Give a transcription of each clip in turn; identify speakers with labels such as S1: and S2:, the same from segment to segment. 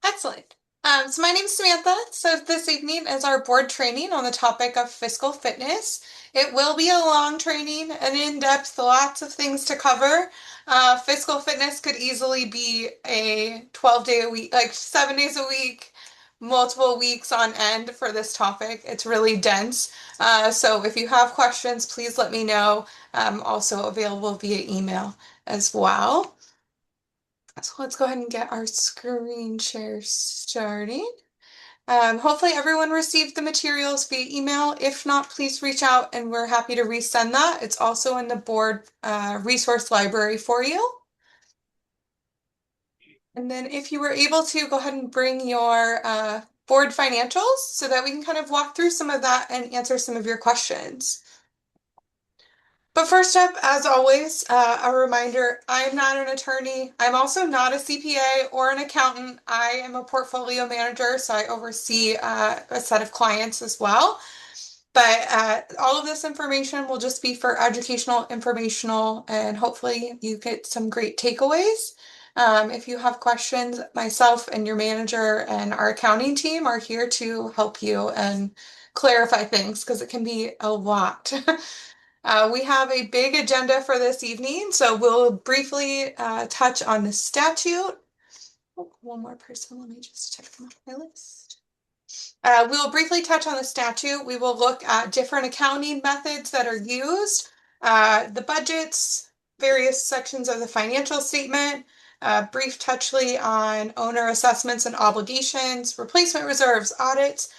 S1: Excellent. So my name is Samantha. So this evening is our board training on the topic of fiscal fitness. It will be a long training, an in-depth, lots of things to cover. Fiscal fitness could easily be a 12-day a week, like 7 days a week, multiple weeks on end for this topic. It's really dense. So if you have questions, please let me know. I'm also available via email as well. So let's go ahead and get our screen share starting. Hopefully everyone received the materials via email. If not, please reach out and we're happy to resend that. It's also in the board resource library for you. And then if you were able to, go ahead and bring your board financials so that we can kind of walk through some of that and answer some of your questions. But first up, as always, a reminder, I am not an attorney. I'm also not a CPA or an accountant. I am a portfolio manager, so I oversee a set of clients as well. But all of this information will just be for educational, informational, and hopefully you get some great takeaways. If you have questions, myself and your manager and our accounting team are here to help you and clarify things because it can be a lot. We have a big agenda for this evening, so we'll briefly touch on the statute. Oh, one more person, let me just check them off my list. We will briefly touch on the statute. We will look at different accounting methods that are used, the budgets, various sections of the financial statement, brief touchly on owner assessments and obligations, replacement reserves, audits,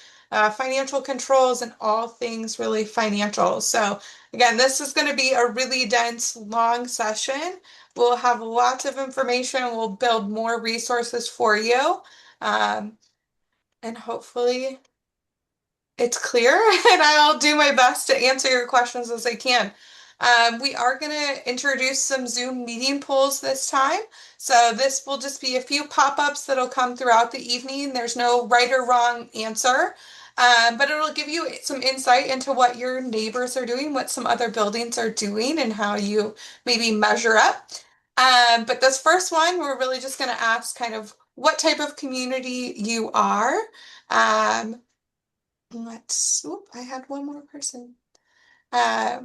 S1: financial controls, and all things really financial. So again, this is going to be a really dense, long session. We'll have lots of information. We'll build more resources for you. And hopefully it's clear, and I'll do my best to answer your questions as I can. We are going to introduce some Zoom meeting polls this time. So this will just be a few pop-ups that'll come throughout the evening. There's no right or wrong answer, but it'll give you some insight into what your neighbors are doing, what some other buildings are doing, and how you maybe measure up. But this first one, we're really just going to ask kind of what type of community you are. Um, I had one more person. Uh,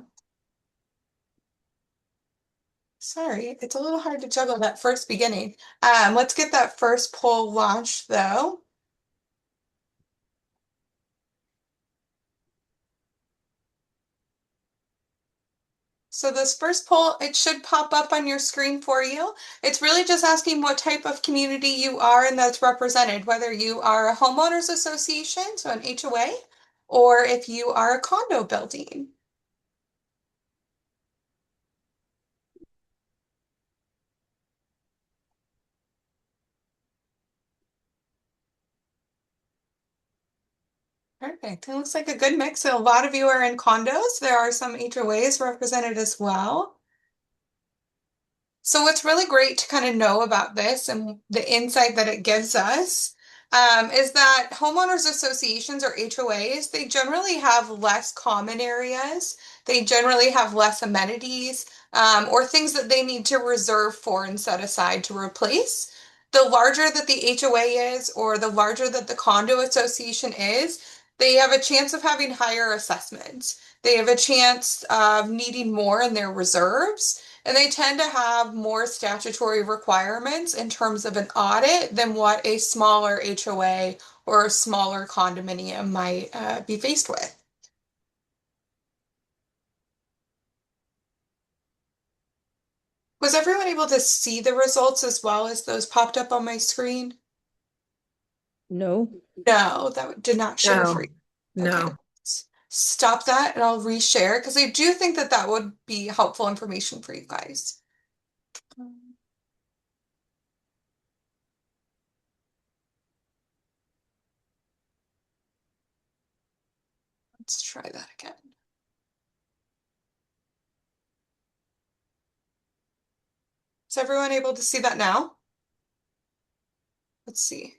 S1: Sorry, it's a little hard to juggle that first beginning. Let's get that first poll launched though. So this first poll, it should pop up on your screen for you. It's really just asking what type of community you are and that's represented, whether you are a homeowners association, so an HOA, or if you are a condo building. Perfect. It looks like a good mix. So a lot of you are in condos. There are some HOAs represented as well. So what's really great to kind of know about this and the insight that it gives us is that homeowners associations or HOAs, they generally have less common areas. They generally have less amenities or things that they need to reserve for and set aside to replace. The larger that the HOA is or the larger that the condo association is, they have a chance of having higher assessments. They have a chance of needing more in their reserves. And they tend to have more statutory requirements in terms of an audit than what a smaller HOA or a smaller condominium might be faced with. Was everyone able to see the results as well as those popped up on my screen?
S2: No,
S1: No, that did not share for you. Okay,
S2: no.
S1: stop that and I'll reshare because I do think that that would be helpful information for you guys. Let's try that again. Is everyone able to see that now? Let's see.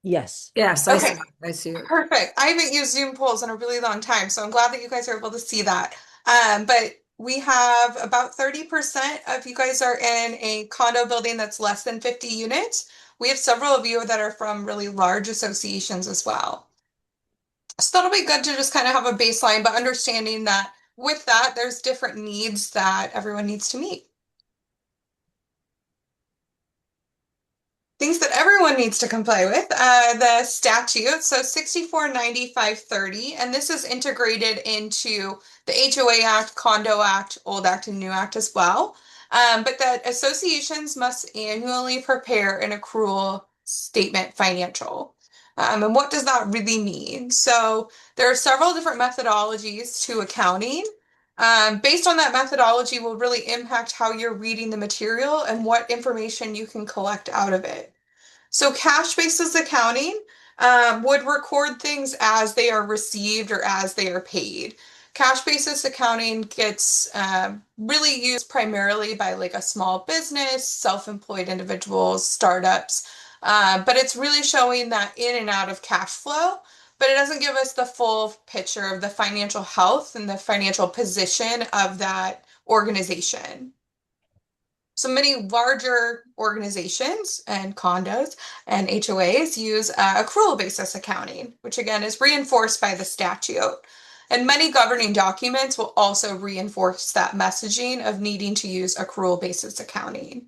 S2: Yes.
S3: Yes,
S1: Okay,
S3: I see it.
S1: perfect. I haven't used Zoom polls in a really long time, so I'm glad that you guys are able to see that. But We have about 30% of you guys are in a condo building that's less than 50 units. We have several of you that are from really large associations as well. So that'll be good to just kind of have a baseline, but understanding that with that, there's different needs that everyone needs to meet. Things that everyone needs to comply with. The statute, so 649530, and this is integrated into the HOA Act, Condo Act, Old Act, and New Act as well. But that associations must annually prepare an accrual statement financial. And what does that really mean? So there are several different methodologies to accounting. Based on that methodology will really impact how you're reading the material and what information you can collect out of it. So cash basis accounting would record things as they are received or as they are paid. Cash basis accounting gets really used primarily by like a small business, self-employed individuals, startups, but it's really showing that in and out of cash flow, but it doesn't give us the full picture of the financial health and the financial position of that organization. So many larger organizations and condos and HOAs use accrual basis accounting, which again is reinforced by the statute. And many governing documents will also reinforce that messaging of needing to use accrual basis accounting.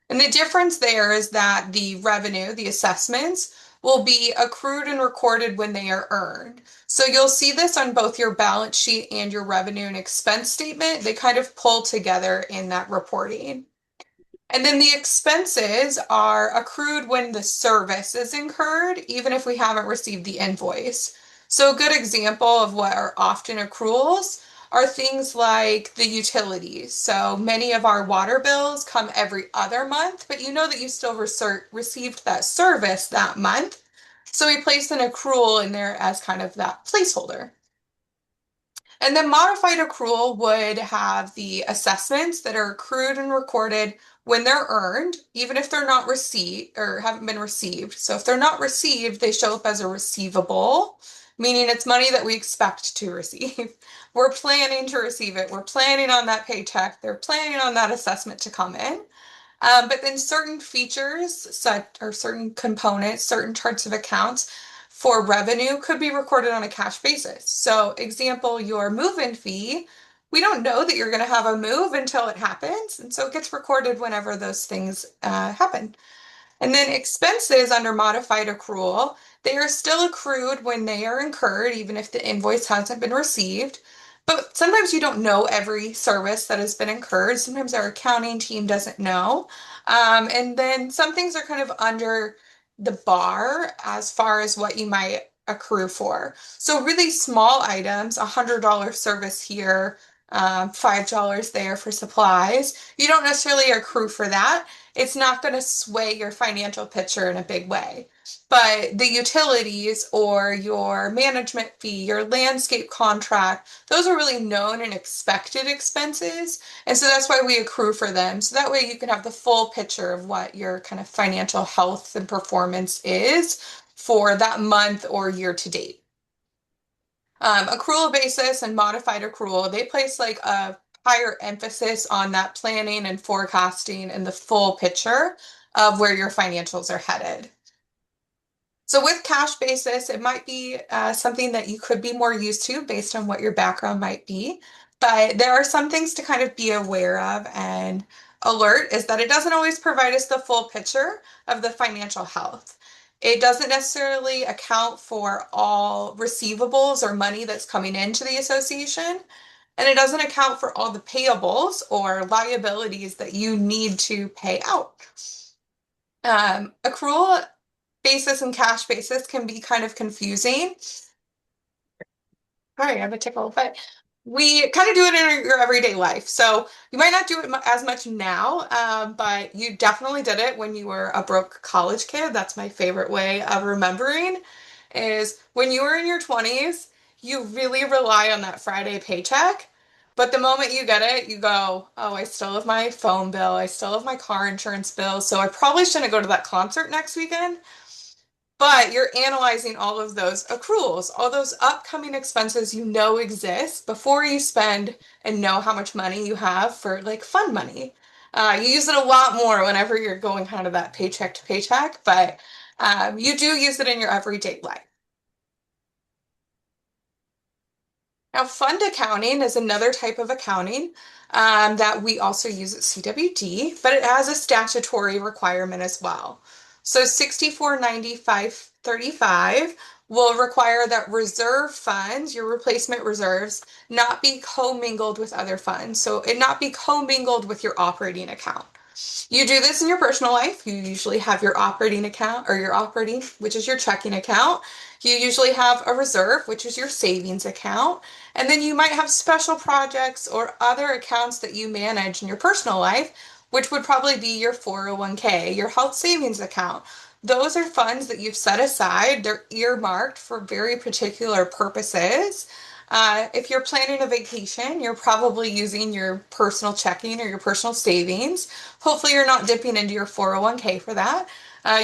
S1: And the difference there is that the revenue, the assessments, will be accrued and recorded when they are earned. So you'll see this on both your balance sheet and your revenue and expense statement. They kind of pull together in that reporting. And then the expenses are accrued when the service is incurred, even if we haven't received the invoice. So a good example of what are often accruals are things like the utilities. So many of our water bills come every other month, but you know that you still received that service that month. So we place an accrual in there as kind of that placeholder. And then modified accrual would have the assessments that are accrued and recorded when they're earned, even if they're not received or haven't been received. So if they're not received, they show up as a receivable, meaning it's money that we expect to receive. We're planning to receive it. We're planning on that paycheck. They're planning on that assessment to come in. But then certain features, or certain components, certain charts of accounts for revenue could be recorded on a cash basis. So, example, your move-in fee, we don't know that you're going to have a move until it happens. And so it gets recorded whenever those things happen. And then expenses under modified accrual, they are still accrued when they are incurred, even if the invoice hasn't been received. But sometimes you don't know every service that has been incurred. Sometimes our accounting team doesn't know. And then some things are kind of under the bar as far as what you might accrue for. So really small items, $100 service here, $5 there for supplies. You don't necessarily accrue for that. It's not going to sway your financial picture in a big way. But the utilities or your management fee, your landscape contract, those are really known and expected expenses. And so that's why we accrue for them. So that way you can have the full picture of what your kind of financial health and performance is for that month or year to date. Accrual basis and modified accrual, they place like a higher emphasis on that planning and forecasting and the full picture of where your financials are headed. So with cash basis, it might be something that you could be more used to based on what your background might be. But there are some things to kind of be aware of and alert is that it doesn't always provide us the full picture of the financial health. It doesn't necessarily account for all receivables or money that's coming into the association. And it doesn't account for all the payables or liabilities that you need to pay out. Accrual basis and cash basis can be kind of confusing. Sorry, I have a tickle, but we kind of do it in your everyday life. So you might not do it as much now, but you definitely did it when you were a broke college kid. That's my favorite way of remembering is when you were in your 20s, you really rely on that Friday paycheck. But the moment you get it, you go, oh, I still have my phone bill. I still have my car insurance bill. So I probably shouldn't go to that concert next weekend. But you're analyzing all of those accruals, all those upcoming expenses you know exist before you spend and know how much money you have for like fun money. You use it a lot more whenever you're going kind of that paycheck to paycheck, but you do use it in your everyday life. Now, fund accounting is another type of accounting that we also use at CWD, but it has a statutory requirement as well. So 649535 will require that reserve funds, your replacement reserves, not be commingled with other funds. So it not be commingled with your operating account. You do this in your personal life. You usually have your operating account or your operating, which is your checking account. You usually have a reserve, which is your savings account. And then you might have special projects or other accounts that you manage in your personal life, which would probably be your 401k, your health savings account. Those are funds that you've set aside. They're earmarked for very particular purposes. If you're planning a vacation, you're probably using your personal checking or your personal savings. Hopefully, you're not dipping into your 401k for that.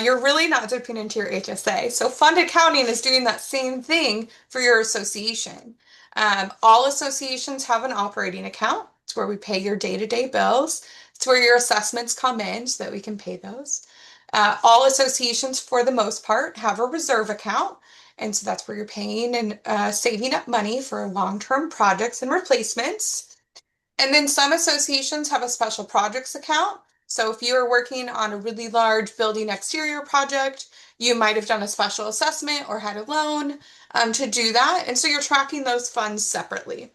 S1: You're really not dipping into your HSA. So, fund accounting is doing that same thing for your association. All associations have an operating account. It's where we pay your day-to-day bills. It's where your assessments come in so that we can pay those. All associations, for the most part, have a reserve account. And so that's where you're paying and saving up money for long-term projects and replacements. And then some associations have a special projects account. So if you are working on a really large building exterior project, you might have done a special assessment or had a loan to do that. And so you're tracking those funds separately.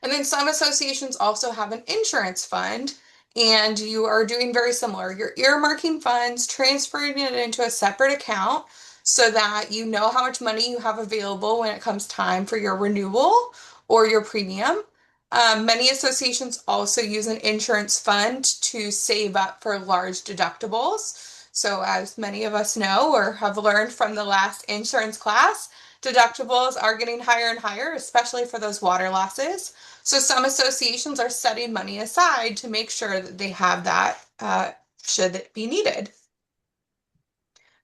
S1: And then some associations also have an insurance fund, and you are doing very similar. You're earmarking funds, transferring it into a separate account so that you know how much money you have available when it comes time for your renewal or your premium. Many associations also use an insurance fund to save up for large deductibles. So, as many of us know or have learned from the last insurance class, deductibles are getting higher and higher, especially for those water losses. So some associations are setting money aside to make sure that they have that should it be needed.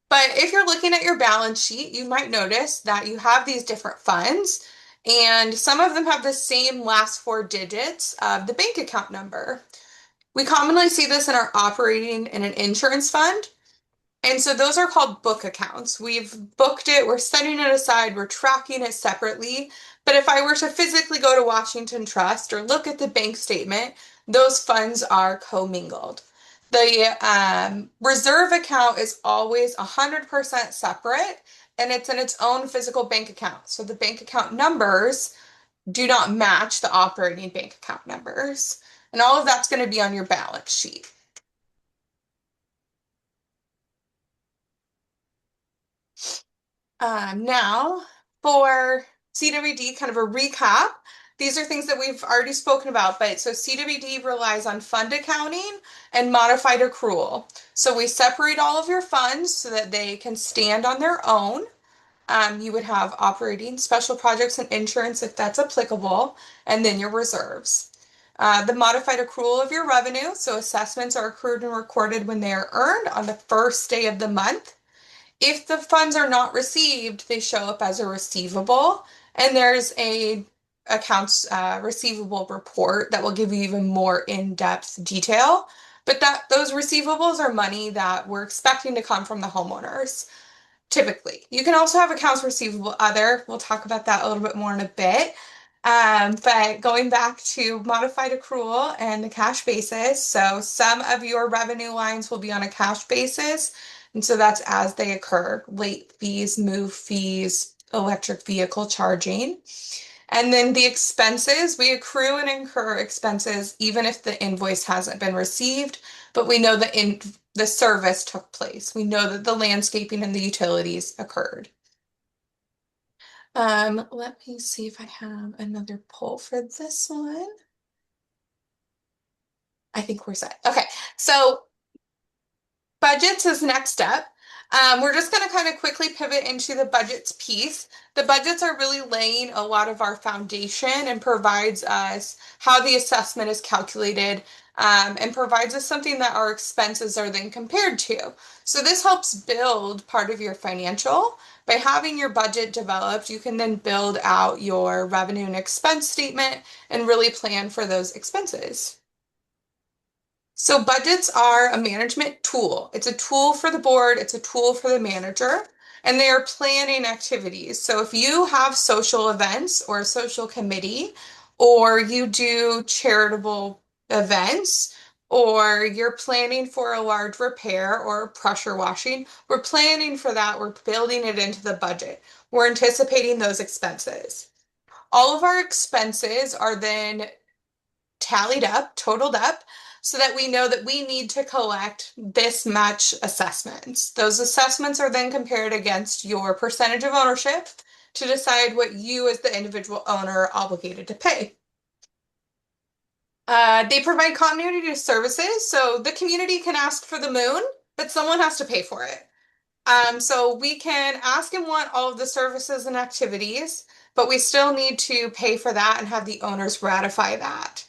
S1: But if you're looking at your balance sheet, you might notice that you have these different funds, and some of them have the same last four digits of the bank account number. We commonly see this in our operating in an insurance fund. And so those are called book accounts. We've booked it, we're setting it aside, we're tracking it separately. But if I were to physically go to Washington Trust or look at the bank statement, those funds are commingled. The reserve account is always 100% separate and it's in its own physical bank account. So the bank account numbers do not match the operating bank account numbers. And all of that's going to be on your balance sheet. Now, for CWD, kind of a recap, these are things that we've already spoken about, but so CWD relies on fund accounting and modified accrual. So we separate all of your funds so that they can stand on their own. You would have operating, special projects, and insurance if that's applicable, and then your reserves. The modified accrual of your revenue, so assessments are accrued and recorded when they are earned on the first day of the month. If the funds are not received, they show up as a receivable, and there's a accounts receivable report that will give you even more in-depth detail. But that those receivables are money that we're expecting to come from the homeowners, typically. You can also have accounts receivable other. We'll talk about that a little bit more in a bit. But going back to modified accrual and the cash basis, so some of your revenue lines will be on a cash basis, and so that's as they occur, late fees, move fees, electric vehicle charging. And then the expenses, we accrue and incur expenses even if the invoice hasn't been received, but we know that the service took place. We know that the landscaping and the utilities occurred. Let me see if I have another poll for this one. I think we're set. Okay, so budgets is the next step. We're just going to kind of quickly pivot into the budgets piece. The budgets are really laying a lot of our foundation and provides us how the assessment is calculated, and provides us something that our expenses are then compared to. So this helps build part of your financial. By having your budget developed, you can then build out your revenue and expense statement and really plan for those expenses. So budgets are a management tool. It's a tool for the board, it's a tool for the manager, and they are planning activities. So if you have social events or a social committee, or you do charitable events, or you're planning for a large repair or pressure washing, we're planning for that. We're building it into the budget. We're anticipating those expenses. All of our expenses are then tallied up, totaled up, so that we know that we need to collect this much assessments. Those assessments are then compared against your percentage of ownership to decide what you as the individual owner are obligated to pay. They provide continuity services, so the community can ask for the moon, but someone has to pay for it. So we can ask and want all of the services and activities, but we still need to pay for that and have the owners ratify that.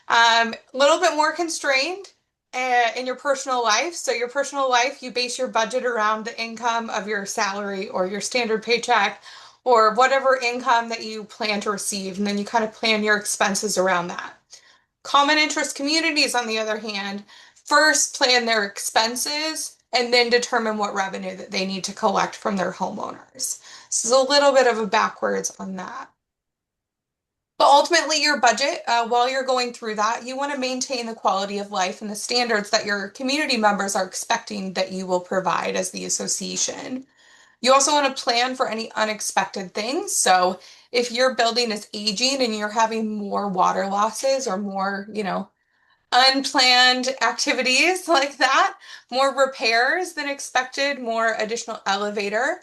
S1: A little bit more constrained in your personal life. So your personal life, you base your budget around the income of your salary or your standard paycheck or whatever income that you plan to receive, and then you kind of plan your expenses around that. Common interest communities, on the other hand, first plan their expenses and then determine what revenue that they need to collect from their homeowners. So it's a little bit of a backwards on that. But ultimately, your budget, while you're going through that, you want to maintain the quality of life and the standards that your community members are expecting that you will provide as the association. You also want to plan for any unexpected things. So if your building is aging and you're having more water losses or more, unplanned activities like that, more repairs than expected, more additional elevator,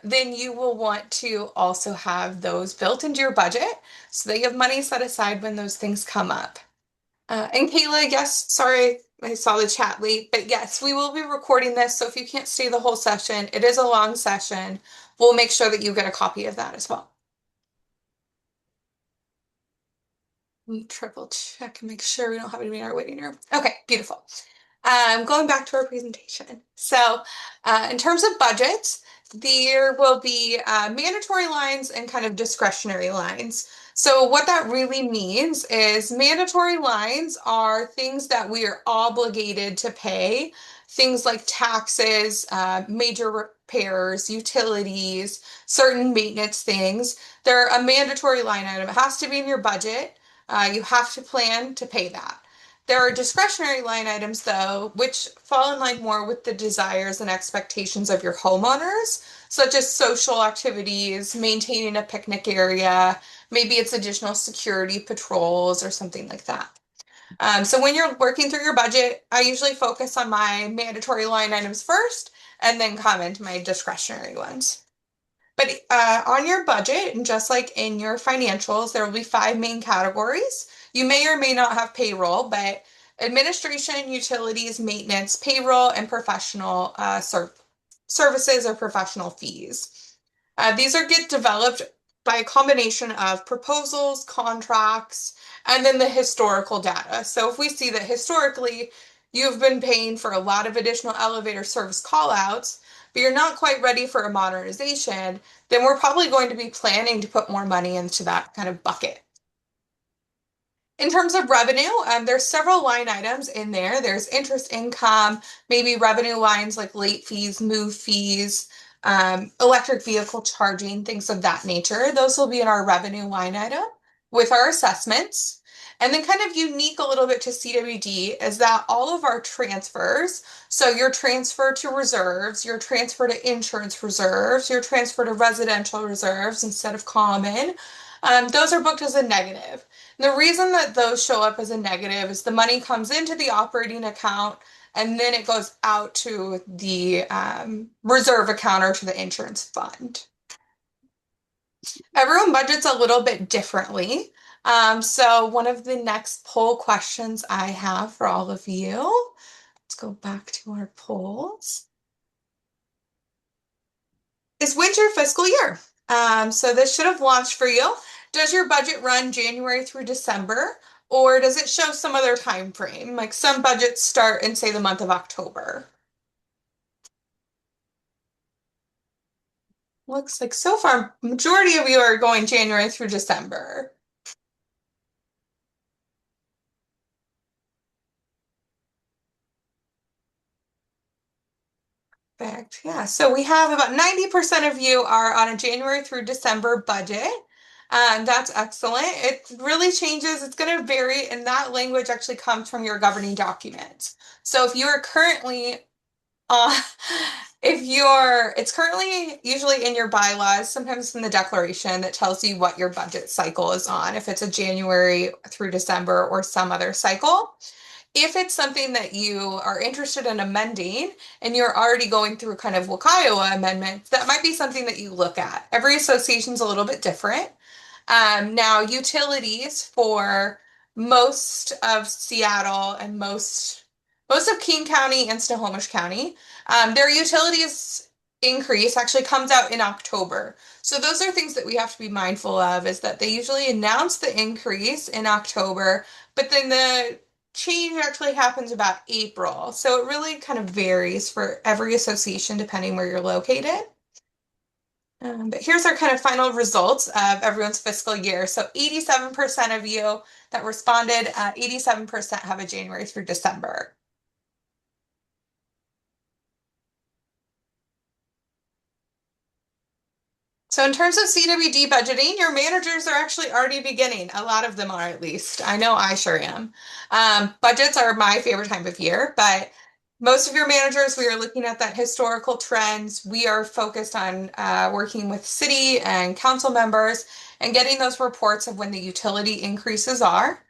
S1: then you will want to also have those built into your budget so that you have money set aside when those things come up. And Kayla, yes, sorry, I saw the chat late, but yes, we will be recording this. So if you can't stay the whole session, it is a long session. We'll make sure that you get a copy of that as well. Let me triple check and make sure we don't have anybody in our waiting room. Okay, beautiful. Going back to our presentation. So, in terms of budgets, there will be mandatory lines and kind of discretionary lines. So, what that really means is mandatory lines are things that we are obligated to pay, things like taxes, major repairs, utilities, certain maintenance things. They're a mandatory line item. It has to be in your budget. You have to plan to pay that. There are discretionary line items, though, which fall in line more with the desires and expectations of your homeowners, such as social activities, maintaining a picnic area, maybe it's additional security patrols or something like that. So when you're working through your budget, I usually focus on my mandatory line items first and then come into my discretionary ones. But on your budget, and just like in your financials, there will be five main categories. You may or may not have payroll, but administration, utilities, maintenance, payroll, and professional services or professional fees. These are get developed by a combination of proposals, contracts, and then the historical data. So if we see that historically you've been paying for a lot of additional elevator service callouts, but you're not quite ready for a modernization, then we're probably going to be planning to put more money into that kind of bucket. In terms of revenue, there's several line items in there. There's interest income, maybe revenue lines like late fees, move fees, electric vehicle charging, things of that nature. Those will be in our revenue line item with our assessments. And then kind of unique a little bit to CWD is that all of our transfers, so your transfer to reserves, your transfer to insurance reserves, your transfer to residential reserves instead of common, those are booked as a negative. The reason that those show up as a negative is the money comes into the operating account and then it goes out to the reserve account or to the insurance fund. Everyone budgets a little bit differently. So one of the next poll questions I have for all of you, let's go back to our polls, is when's your fiscal year? So this should have launched for you. Does your budget run January through December, Or does it show some other time frame? Like some budgets start in, say, the month of October. Looks like so far, majority of you are going January through December. Perfect. Yeah. So we have about 90% of you are on a January through December budget. That's excellent. It really changes. It's going to vary, and that language actually comes from your governing documents. So if you are currently uh, if it's currently usually in your bylaws, sometimes in the declaration that tells you what your budget cycle is on, if it's a January through December or some other cycle. If it's something that you are interested in amending and you're already going through kind of Wakaiowa amendments, that might be something that you look at. Every association's a little bit different. Now, utilities for most of Seattle and most of King County and Snohomish County, their utilities increase actually comes out in October. So those are things that we have to be mindful of is that they usually announce the increase in October, but then the change actually happens about April. So it really kind of varies for every association depending where you're located. But here's our kind of final results of everyone's fiscal year. So 87% of you that responded, 87% have a January through December. So in terms of CWD budgeting, your managers are actually already beginning. A lot of them are at least. I know I sure am. Budgets are my favorite time of year, but most of your managers, we are looking at that historical trends. We are focused on working with city and council members and getting those reports of when the utility increases are.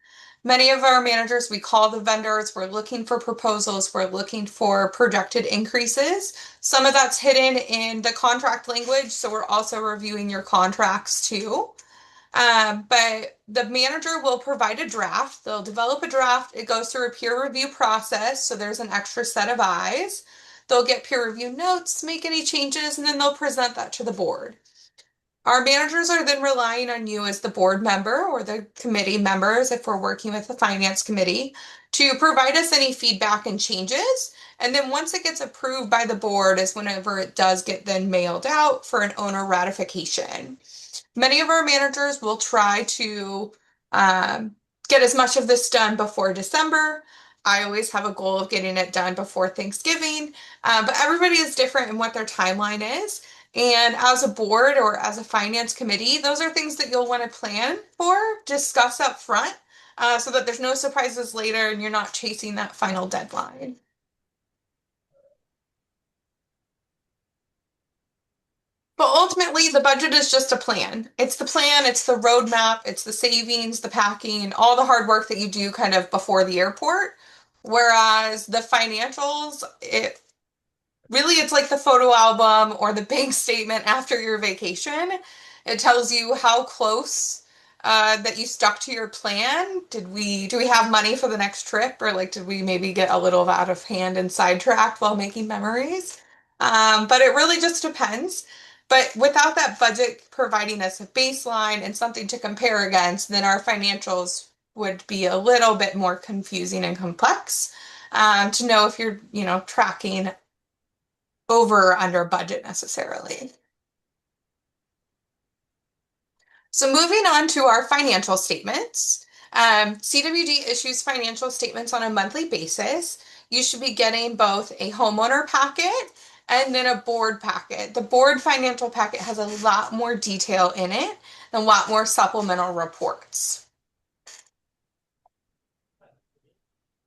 S1: Many of our managers, we call the vendors, we're looking for proposals, we're looking for projected increases. Some of that's hidden in the contract language, so we're also reviewing your contracts too. But the manager will provide a draft. They'll develop a draft. It goes through a peer review process, so there's an extra set of eyes. They'll get peer review notes, make any changes, and then they'll present that to the board. Our managers are then relying on you as the board member or the committee members, if we're working with the finance committee, to provide us any feedback and changes. And then once it gets approved by the board is whenever it does get then mailed out for an owner ratification. Many of our managers will try to um, get as much of this done before December. I always have a goal of getting it done before Thanksgiving, but everybody is different in what their timeline is. And as a board or as a finance committee, those are things that you'll want to plan for, discuss up front, so that there's no surprises later and you're not chasing that final deadline. But ultimately, the budget is just a plan. It's the plan, it's the roadmap, it's the savings, the packing, all the hard work that you do kind of before the airport. Whereas the financials, it's like the photo album or the bank statement after your vacation. It tells you how close that you stuck to your plan. Do we have money for the next trip, or like did we maybe get a little out of hand and sidetracked while making memories? But it really just depends. But without that budget providing us a baseline and something to compare against, then our financials would be a little bit more confusing and complex to know if you're, tracking over or under budget necessarily. So moving on to our financial statements. CWD issues financial statements on a monthly basis. You should be getting both a homeowner packet and then a board packet. The board financial packet has a lot more detail in it and a lot more supplemental reports.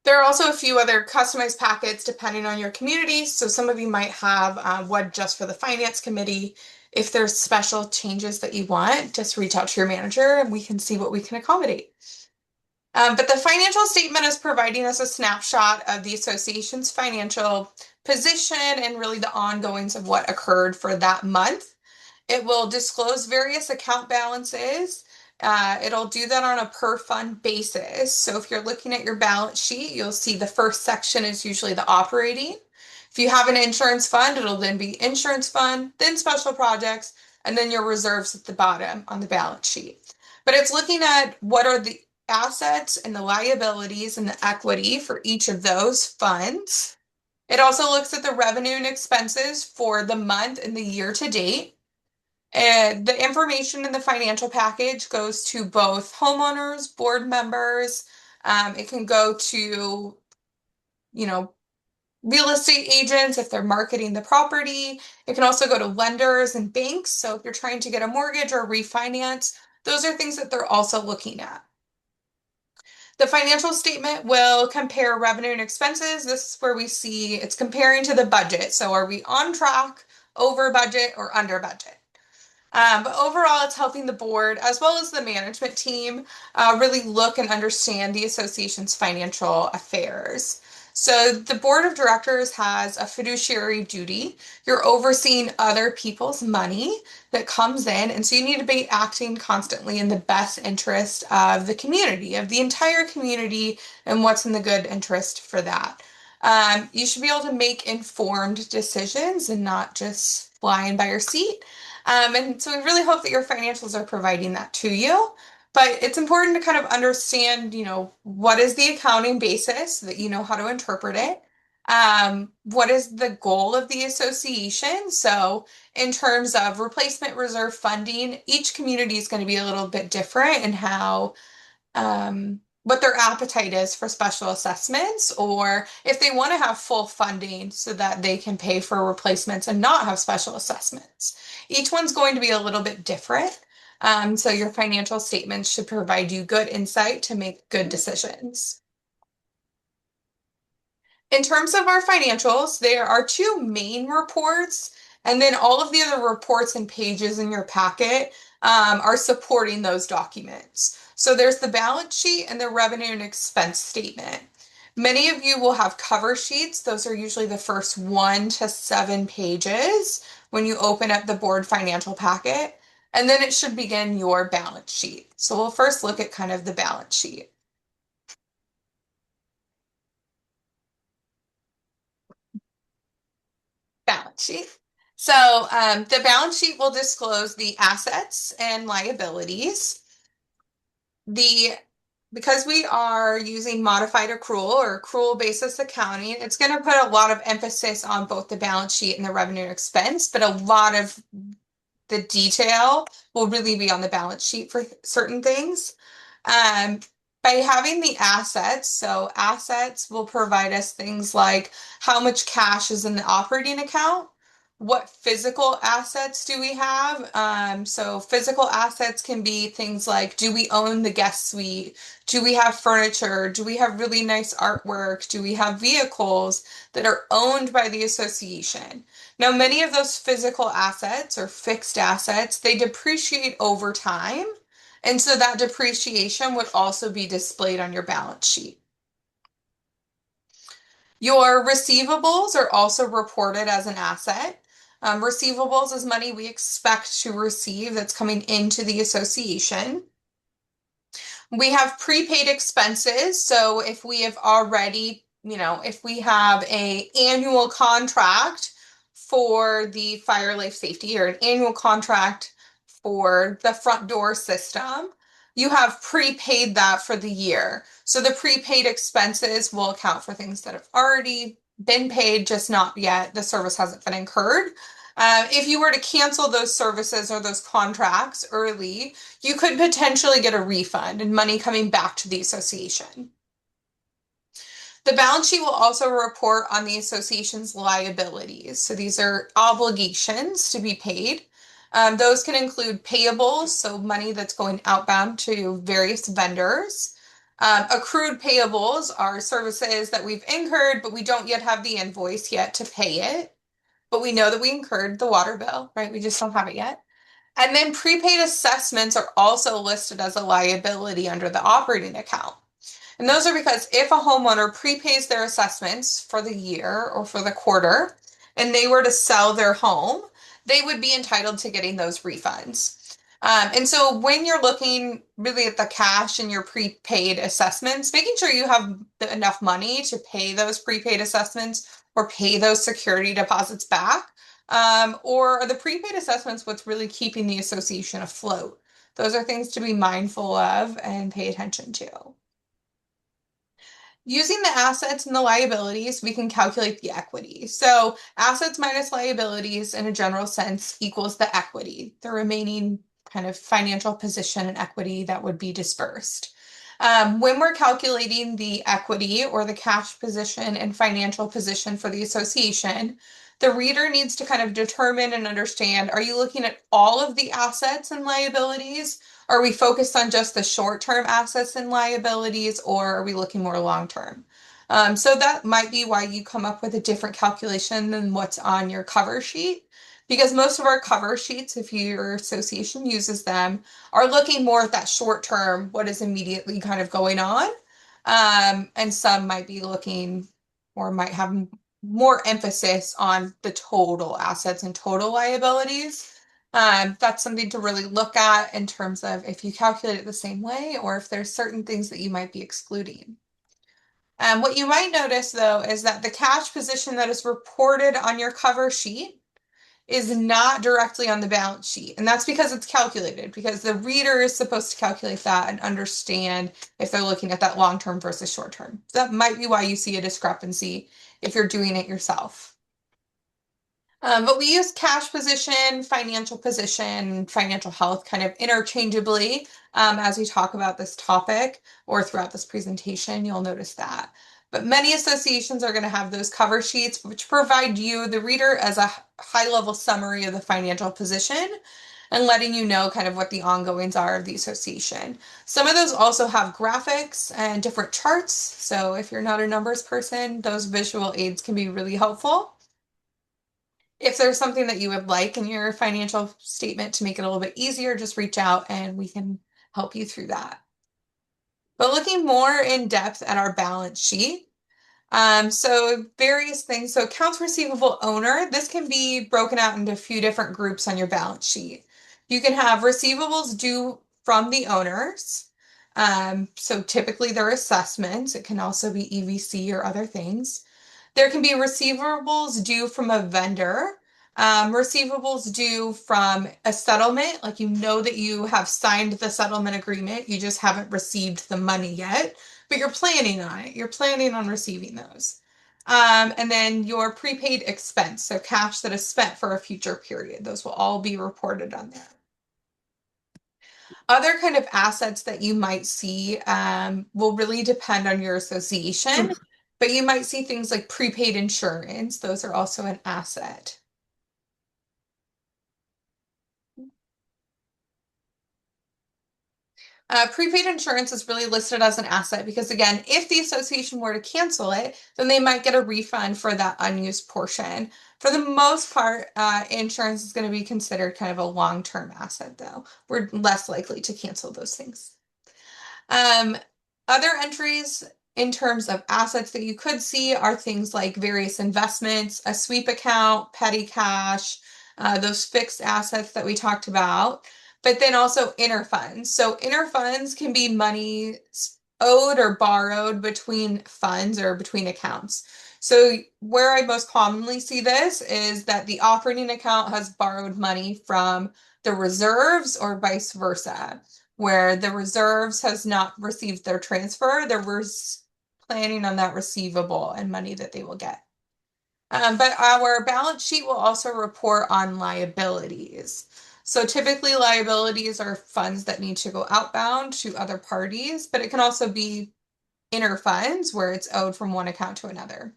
S1: There are also a few other customized packets depending on your community. So some of you might have one just for the finance committee. If there's special changes that you want, just reach out to your manager and we can see what we can accommodate. But the financial statement is providing us a snapshot of the association's financial position and really the ongoings of what occurred for that month. It will disclose various account balances. It'll do that on a per fund basis. So if you're looking at your balance sheet, you'll see the first section is usually the operating. If you have an insurance fund, it'll then be insurance fund, then special projects, and then your reserves at the bottom on the balance sheet. But it's looking at what are the assets and the liabilities and the equity for each of those funds. It also looks at the revenue and expenses for the month and the year to date. And the information in the financial package goes to both homeowners, board members. It can go to, you know, real estate agents if they're marketing the property. It can also go to lenders and banks. So if you're trying to get a mortgage or refinance, those are things that they're also looking at. The financial statement will compare revenue and expenses. This is where we see it's comparing to the budget. So are we on track, over budget, or under budget? But overall, it's helping the board as well as the management team really look and understand the association's financial affairs. So the board of directors has a fiduciary duty. You're overseeing other people's money that comes in, and so you need to be acting constantly in the best interest of the community, of the entire community, and what's in the good interest for that. You should be able to make informed decisions and not just flying by your seat. And so we really hope that your financials are providing that to you. But it's important to kind of understand, what is the accounting basis so that you know how to interpret it. What is the goal of the association? So in terms of replacement reserve funding, each community is going to be a little bit different in how what their appetite is for special assessments, or if they want to have full funding so that they can pay for replacements and not have special assessments. Each one's going to be a little bit different. So your financial statements should provide you good insight to make good decisions. In terms of our financials, there are two main reports, and then all of the other reports and pages in your packet are supporting those documents. So there's the balance sheet and the revenue and expense statement. Many of you will have cover sheets. Those are usually the first 1 to 7 pages when you open up the board financial packet. And then it should begin your balance sheet. So we'll first look at kind of the balance sheet. Balance sheet. So the balance sheet will disclose the assets and liabilities. Because we are using modified accrual or accrual basis accounting, it's going to put a lot of emphasis on both the balance sheet and the revenue and expense, but a lot of the detail will really be on the balance sheet for certain things. Um, by having the assets, so assets will provide us things like how much cash is in the operating account, what physical assets do we have? So physical assets can be things like, do we own the guest suite? Do we have furniture? Do we have really nice artwork? Do we have vehicles that are owned by the association? Now, many of those physical assets or fixed assets, they depreciate over time. And so that depreciation would also be displayed on your balance sheet. Your receivables are also reported as an asset. Receivables is money we expect to receive that's coming into the association. We have prepaid expenses. So if we have already, if we have an annual contract for the fire life safety or an annual contract for the front door system, you have prepaid that for the year. So the prepaid expenses will account for things that have already been paid, just not yet. The service hasn't been incurred. If you were to cancel those services or those contracts early, you could potentially get a refund and money coming back to the association. The balance sheet will also report on the association's liabilities. So these are obligations to be paid. Those can include payables, so money that's going outbound to various vendors. Accrued payables are services that we've incurred, but we don't yet have the invoice yet to pay it. But we know that we incurred the water bill, right? We just don't have it yet. And then prepaid assessments are also listed as a liability under the operating account. And those are because if a homeowner prepays their assessments for the year or for the quarter, and they were to sell their home, they would be entitled to getting those refunds. And so when you're looking really at the cash in your prepaid assessments, making sure you have enough money to pay those prepaid assessments or pay those security deposits back, or are the prepaid assessments what's really keeping the association afloat? Those are things to be mindful of and pay attention to. Using the assets and the liabilities, we can calculate the equity. So assets minus liabilities in a general sense equals the equity, the remaining kind of financial position and equity that would be dispersed. When we're calculating the equity or the cash position and financial position for the association, the reader needs to kind of determine and understand, are you looking at all of the assets and liabilities? Are we focused on just the short-term assets and liabilities, or are we looking more long-term? So that might be why you come up with a different calculation than what's on your cover sheet. Because most of our cover sheets, if your association uses them, are looking more at that short term, what is immediately kind of going on. And some might be looking or might have more emphasis on the total assets and total liabilities. That's something to really look at in terms of if you calculate it the same way or if there's certain things that you might be excluding. What you might notice though is that the cash position that is reported on your cover sheet is not directly on the balance sheet. And that's because it's calculated, because the reader is supposed to calculate that and understand if they're looking at that long-term versus short-term. So that might be why you see a discrepancy if you're doing it yourself. But we use cash position, financial health kind of interchangeably as we talk about this topic or throughout this presentation, you'll notice that. But many associations are going to have those cover sheets, which provide you, the reader, as a high-level summary of the financial position and letting you know kind of what the ongoings are of the association. Some of those also have graphics and different charts. So if you're not a numbers person, those visual aids can be really helpful. If there's something that you would like in your financial statement to make it a little bit easier, just reach out and we can help you through that. But looking more in depth at our balance sheet, so various things. So accounts receivable owner, this can be broken out into a few different groups on your balance sheet. You can have receivables due from the owners. So typically they're assessments. It can also be EVC or other things. There can be receivables due from a vendor, receivables due from a settlement, like you know that you have signed the settlement agreement, you just haven't received the money yet, but you're planning on it. You're planning on receiving those. And then your prepaid expense, so cash that is spent for a future period. Those will all be reported on there. Other kind of assets that you might see will really depend on your association, but you might see things like prepaid insurance. Those are also an asset. Prepaid insurance is really listed as an asset because, again, if the association were to cancel it, then they might get a refund for that unused portion. For the most part, insurance is going to be considered kind of a long-term asset, though. We're less likely to cancel those things. Other entries in terms of assets that you could see are things like various investments, a sweep account, petty cash, those fixed assets that we talked about, but then also inter funds. So inter funds can be money owed or borrowed between funds or between accounts. So where I most commonly see this is that the operating account has borrowed money from the reserves or vice versa, where the reserves has not received their transfer. They're planning on that receivable and money that they will get. But our balance sheet will also report on liabilities. So typically liabilities are funds that need to go outbound to other parties, but it can also be inter funds where it's owed from one account to another.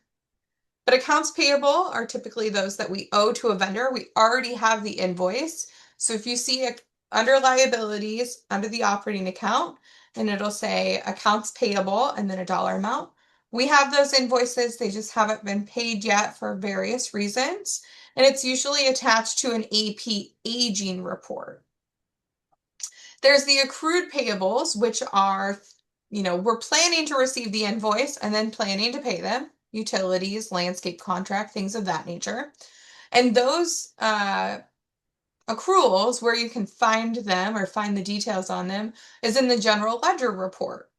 S1: But accounts payable are typically those that we owe to a vendor. We already have the invoice. So if you see under liabilities, under the operating account, and it'll say accounts payable and then a dollar amount. We have those invoices, they just haven't been paid yet for various reasons. And it's usually attached to an AP aging report. There's the accrued payables, which are, we're planning to receive the invoice and then planning to pay them. Utilities, landscape contract, things of that nature. And those accruals, where you can find them or find the details on them, is in the general ledger report.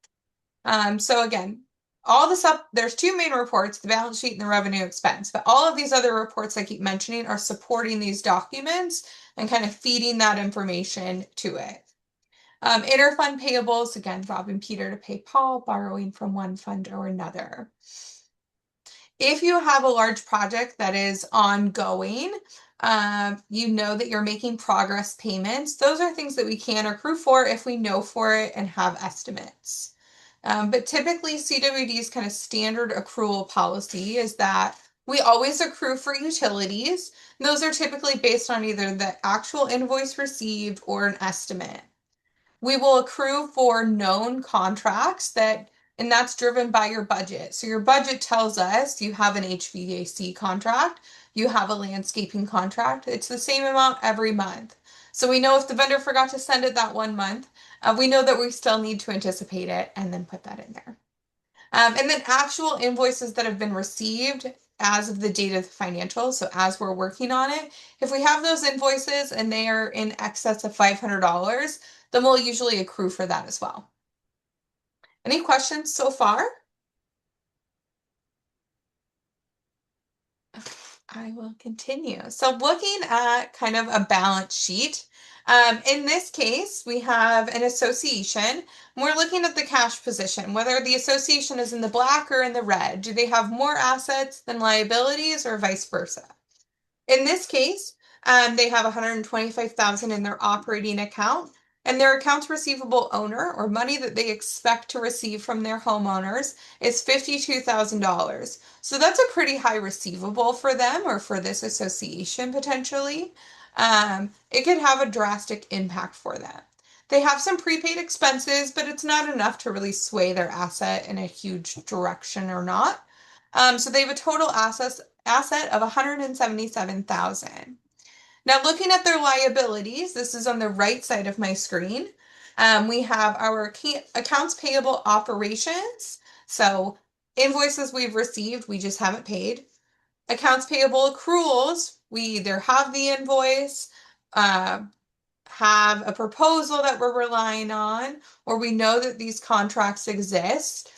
S1: So again, all this up, there's two main reports, the balance sheet and the revenue expense, but all of these other reports I keep mentioning are supporting these documents and kind of feeding that information to it. Interfund payables, again, robbing Peter to pay Paul, borrowing from one fund or another. If you have a large project that is ongoing, you know that you're making progress payments. Those are things that we can accrue for if we know for it and have estimates. But typically, CWD's kind of standard accrual policy is that we always accrue for utilities. Those are typically based on either the actual invoice received or an estimate. We will accrue for known contracts and that's driven by your budget. So your budget tells us you have an HVAC contract, you have a landscaping contract. It's the same amount every month. So we know if the vendor forgot to send it that one month, we know that we still need to anticipate it and then put that in there. And then actual invoices that have been received as of the date of the financials, so as we're working on it, if we have those invoices and they are in excess of $500, then we'll usually accrue for that as well. Any questions so far? I will continue. So looking at kind of a balance sheet, in this case, we have an association. We're looking at the cash position, whether the association is in the black or in the red. Do they have more assets than liabilities or vice versa? In this case, they have 125,000 in their operating account, and their accounts receivable owner or money that they expect to receive from their homeowners is $52,000. So that's a pretty high receivable for them or for this association potentially. It could have a drastic impact for them. They have some prepaid expenses, but it's not enough to really sway their asset in a huge direction or not. So they have a total asset of 177,000. Now looking at their liabilities, this is on the right side of my screen. We have our accounts payable operations. So invoices we've received, we just haven't paid. Accounts payable accruals, we either have the invoice, have a proposal that we're relying on, or we know that these contracts exist.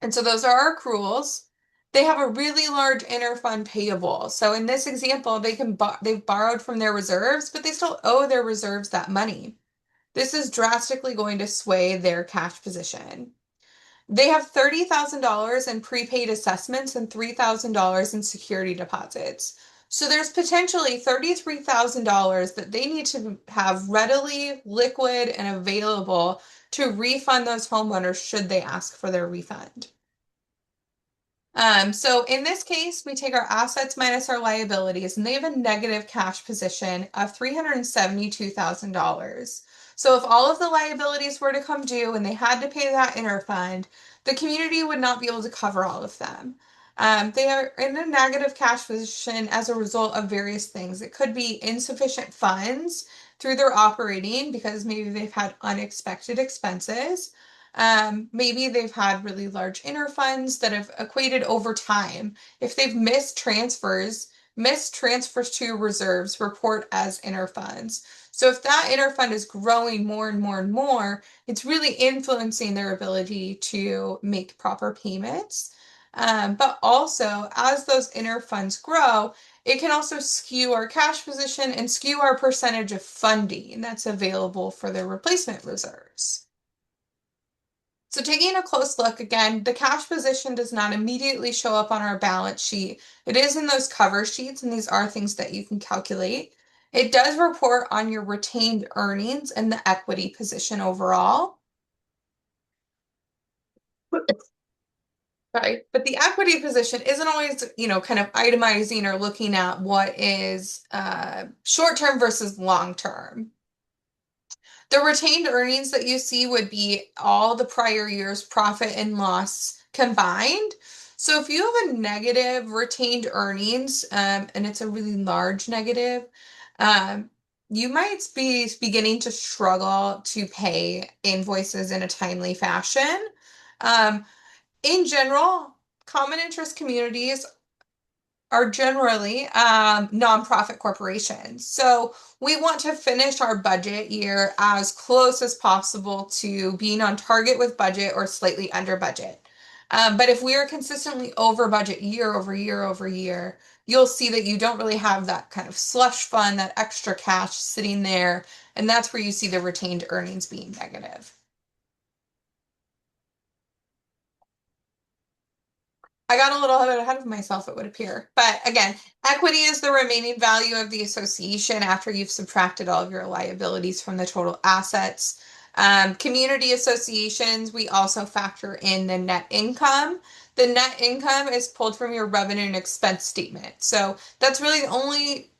S1: And so those are our accruals. They have a really large interfund payable. So in this example, they've borrowed from their reserves, but they still owe their reserves that money. This is drastically going to sway their cash position. They have $30,000 in prepaid assessments and $3,000 in security deposits. So there's potentially $33,000 that they need to have readily liquid and available to refund those homeowners should they ask for their refund. So in this case, we take our assets minus our liabilities, and they have a negative cash position of $372,000. So if all of the liabilities were to come due and they had to pay that interfund, the community would not be able to cover all of them. They are in a negative cash position as a result of various things. It could be insufficient funds through their operating because maybe they've had unexpected expenses. Maybe they've had really large interfunds that have equated over time. If they've missed transfers to reserves report as interfunds. So if that interfund is growing more and more and more, it's really influencing their ability to make proper payments. But also, as those interfunds grow, it can also skew our cash position and skew our percentage of funding that's available for their replacement reserves. So taking a close look again, the cash position does not immediately show up on our balance sheet. It is in those cover sheets, and these are things that you can calculate. It does report on your retained earnings and the equity position overall. Sorry, but the equity position isn't always, kind of itemizing or looking at what is short-term versus long-term. The retained earnings that you see would be all the prior year's profit and loss combined. So if you have a negative retained earnings, and it's a really large negative, you might be beginning to struggle to pay invoices in a timely fashion. In general, common interest communities are generally nonprofit corporations. So we want to finish our budget year as close as possible to being on target with budget or slightly under budget. But if we are consistently over budget year over year over year, you'll see that you don't really have that kind of slush fund, that extra cash sitting there. And that's where you see the retained earnings being negative. I got a little bit ahead of myself, it would appear. But again, equity is the remaining value of the association after you've subtracted all of your liabilities from the total assets. Community associations, we also factor in the net income. The net income is pulled from your revenue and expense statement. So that's really the only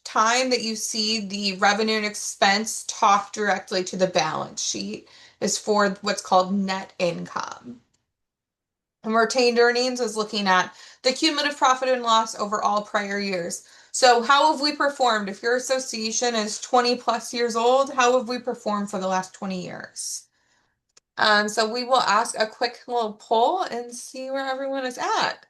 S1: time that you see the revenue and expense talk directly to the balance sheet is for what's called net income. And retained earnings is looking at the cumulative profit and loss over all prior years. So how have we performed? If your association is 20 plus years old, how have we performed for the last 20 years? So we will ask a quick little poll and see where everyone is at.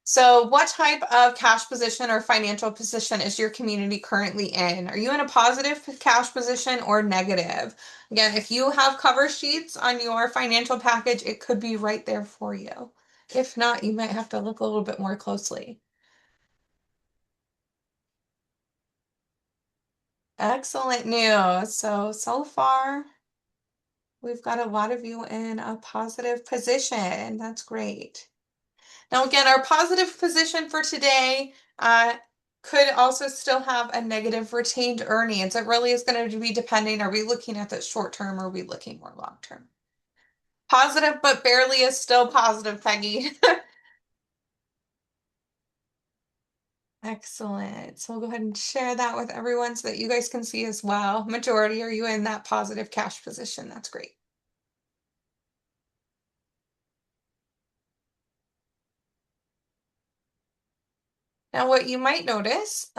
S1: So what type of cash position or financial position is your community currently in? Are you in a positive cash position or negative? Again, if you have cover sheets on your financial package, it could be right there for you. If not, you might have to look a little bit more closely. Excellent news. So far, we've got a lot of you in a positive position. That's great. Now, again, our positive position for today could also still have a negative retained earnings. It really is going to be depending, are we looking at the short term or are we looking more long term? Positive, but barely is still positive, Peggy. Excellent. So we'll go ahead and share that with everyone so that you guys can see as well. Majority, are you in that positive cash position? That's great. Now, what you might notice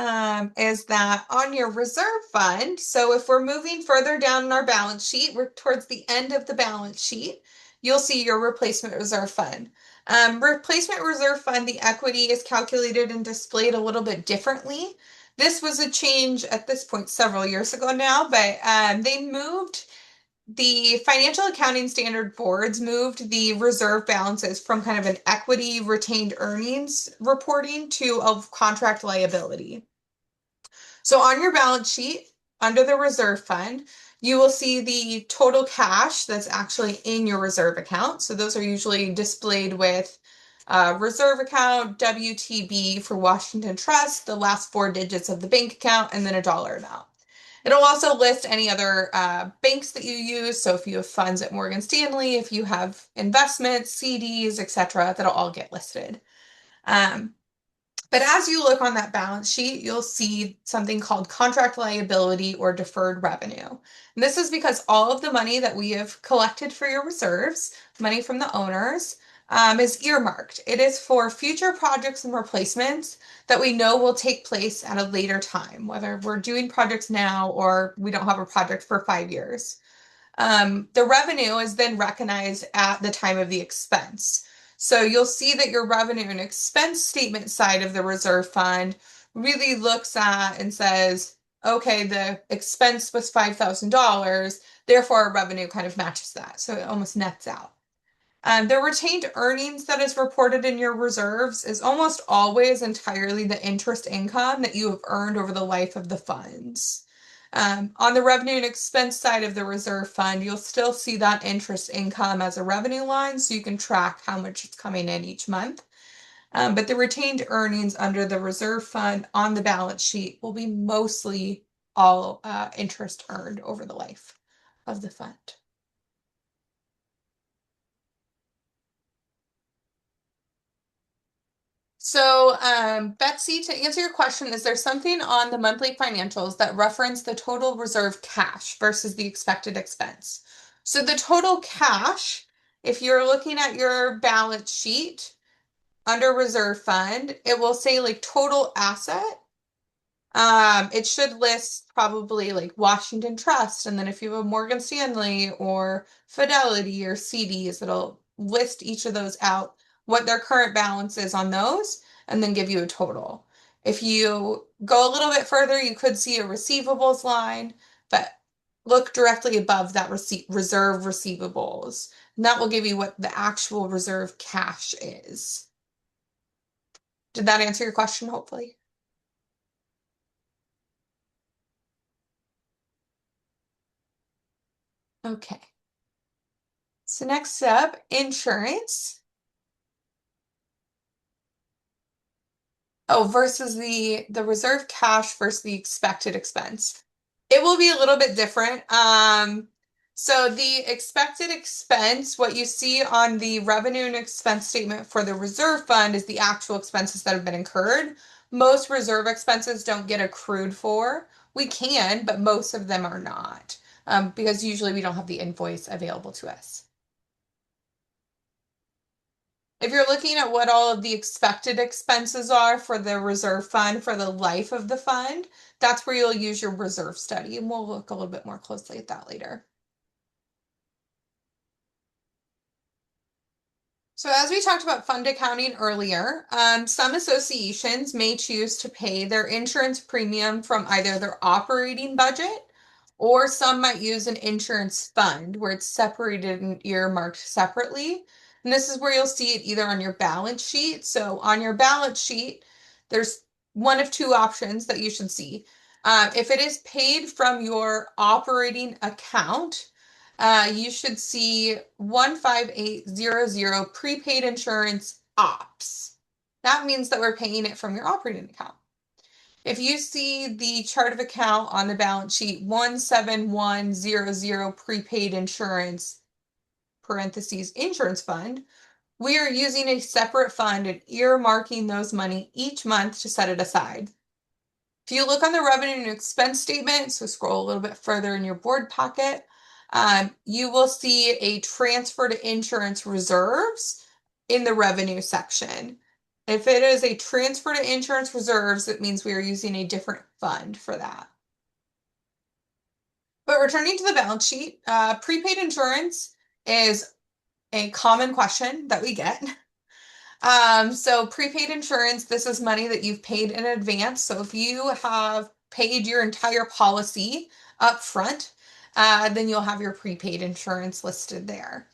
S1: is that on your reserve fund, so if we're moving further down in our balance sheet, we're towards the end of the balance sheet, you'll see your replacement reserve fund. Replacement reserve fund, the equity is calculated and displayed a little bit differently. This was a change at this point several years ago now, but they moved the financial accounting standard boards moved the reserve balances from kind of an equity retained earnings reporting to a contract liability. So on your balance sheet, under the reserve fund, you will see the total cash that's actually in your reserve account. So those are usually displayed with reserve account, WTB for Washington Trust, the last four digits of the bank account, and then a dollar amount. It'll also list any other banks that you use. So if you have funds at Morgan Stanley, if you have investments, CDs, etc., that'll all get listed. Um, but as you look on that balance sheet, you'll see something called contract liability or deferred revenue. And this is because all of the money that we have collected for your reserves, money from the owners, is earmarked. It is for future projects and replacements that we know will take place at a later time, whether we're doing projects now or we don't have a project for 5 years. The revenue is then recognized at the time of the expense. So you'll see that your revenue and expense statement side of the reserve fund really looks at and says, okay, the expense was $5,000, therefore our revenue kind of matches that. So it almost nets out. The retained earnings that is reported in your reserves is almost always entirely the interest income that you have earned over the life of the funds. On the revenue and expense side of the reserve fund, you'll still see that interest income as a revenue line, so you can track how much it's coming in each month. But the retained earnings under the reserve fund on the balance sheet will be mostly all interest earned over the life of the fund. So, Betsy, to answer your question, is there something on the monthly financials that reference the total reserve cash versus the expected expense? So the total cash, if you're looking at your balance sheet under reserve fund, it will say like total asset. It should list probably like Washington Trust, and then if you have Morgan Stanley or Fidelity or CDs, it'll list each of those out, what their current balance is on those, and then give you a total. If you go a little bit further, you could see a receivables line, but look directly above that reserve receivables. And that will give you what the actual reserve cash is. Did that answer your question, hopefully? Okay. So next up, insurance. Oh, versus the reserve cash versus the expected expense. It will be a little bit different. So the expected expense, what you see on the revenue and expense statement for the reserve fund is the actual expenses that have been incurred. Most reserve expenses don't get accrued for. We can, but most of them are not, because usually we don't have the invoice available to us. If you're looking at what all of the expected expenses are for the reserve fund for the life of the fund, that's where you'll use your reserve study, and we'll look a little bit more closely at that later. So as we talked about fund accounting earlier, some associations may choose to pay their insurance premium from either their operating budget, or some might use an insurance fund where it's separated and earmarked separately. And this is where you'll see it either on your balance sheet. So on your balance sheet, there's one of two options that you should see. If it is paid from your operating account, you should see 15800 prepaid insurance ops. That means that we're paying it from your operating account. If you see the chart of account on the balance sheet 17100 prepaid insurance parentheses insurance fund, we are using a separate fund and earmarking those money each month to set it aside. If you look on the revenue and expense statement, so scroll a little bit further in your board packet, you will see a transfer to insurance reserves in the revenue section. If it is a transfer to insurance reserves, it means we are using a different fund for that. But returning to the balance sheet, prepaid insurance is a common question that we get. So prepaid insurance, this is money that you've paid in advance. So if you have paid your entire policy up front, then you'll have your prepaid insurance listed there.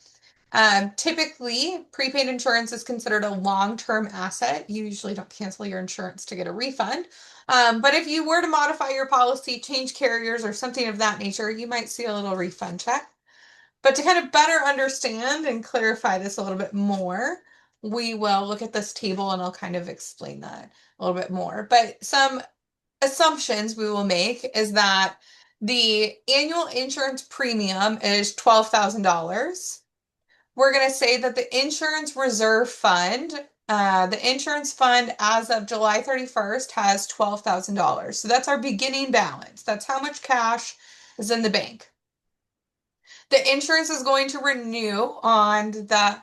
S1: Typically, prepaid insurance is considered a long-term asset. You usually don't cancel your insurance to get a refund. But if you were to modify your policy, change carriers, or something of that nature, you might see a little refund check. But to kind of better understand and clarify this a little bit more, we will look at this table and I'll kind of explain that a little bit more. But some assumptions we will make is that the annual insurance premium is $12,000. We're going to say that the insurance reserve fund, the insurance fund as of July 31st has $12,000. So that's our beginning balance. That's how much cash is in the bank. The insurance is going to renew on the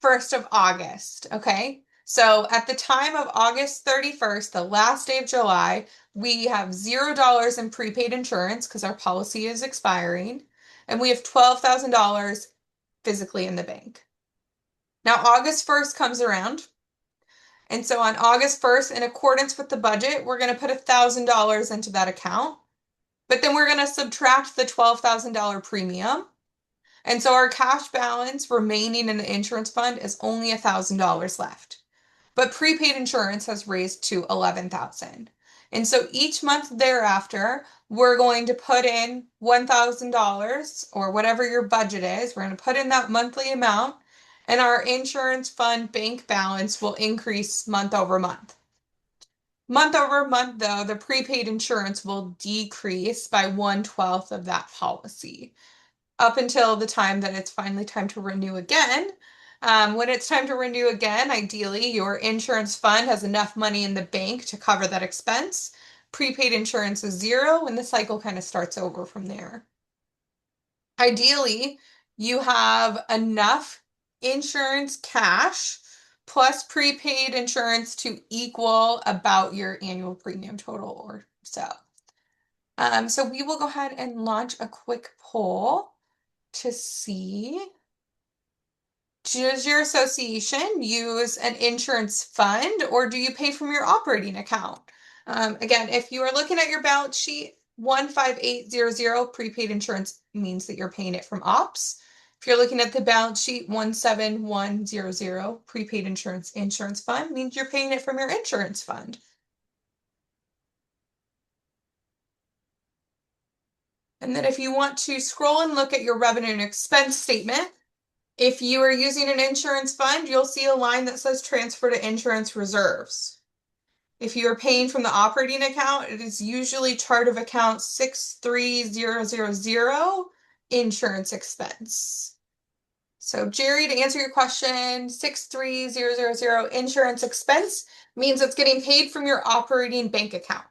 S1: 1st of August, okay? So at the time of August 31st, the last day of July, we have $0 in prepaid insurance because our policy is expiring, and we have $12,000 physically in the bank. Now, August 1st comes around, and so on August 1st, in accordance with the budget, we're going to put $1,000 into that account, but then we're going to subtract the $12,000 premium. And so our cash balance remaining in the insurance fund is only $1,000 left. But prepaid insurance has raised to $11,000. And so each month thereafter, we're going to put in $1,000 or whatever your budget is. We're going to put in that monthly amount, and our insurance fund bank balance will increase month over month. Month over month, though, the prepaid insurance will decrease by 1/12 of that policy up until the time that it's finally time to renew again. When it's time to renew again, ideally, your insurance fund has enough money in the bank to cover that expense. Prepaid insurance is zero, and the cycle kind of starts over from there. Ideally, you have enough insurance cash plus prepaid insurance to equal about your annual premium total or so. So we will go ahead and launch a quick poll to see, does your association use an insurance fund or do you pay from your operating account? Again, if you are looking at your balance sheet, 15800, prepaid insurance means that you're paying it from ops. If you're looking at the balance sheet, 17100, prepaid insurance fund means you're paying it from your insurance fund. And then if you want to scroll and look at your revenue and expense statement, if you are using an insurance fund, you'll see a line that says transfer to insurance reserves. If you are paying from the operating account, it is usually chart of account 63000, insurance expense. So Jerry, to answer your question, 63000, insurance expense means it's getting paid from your operating bank account.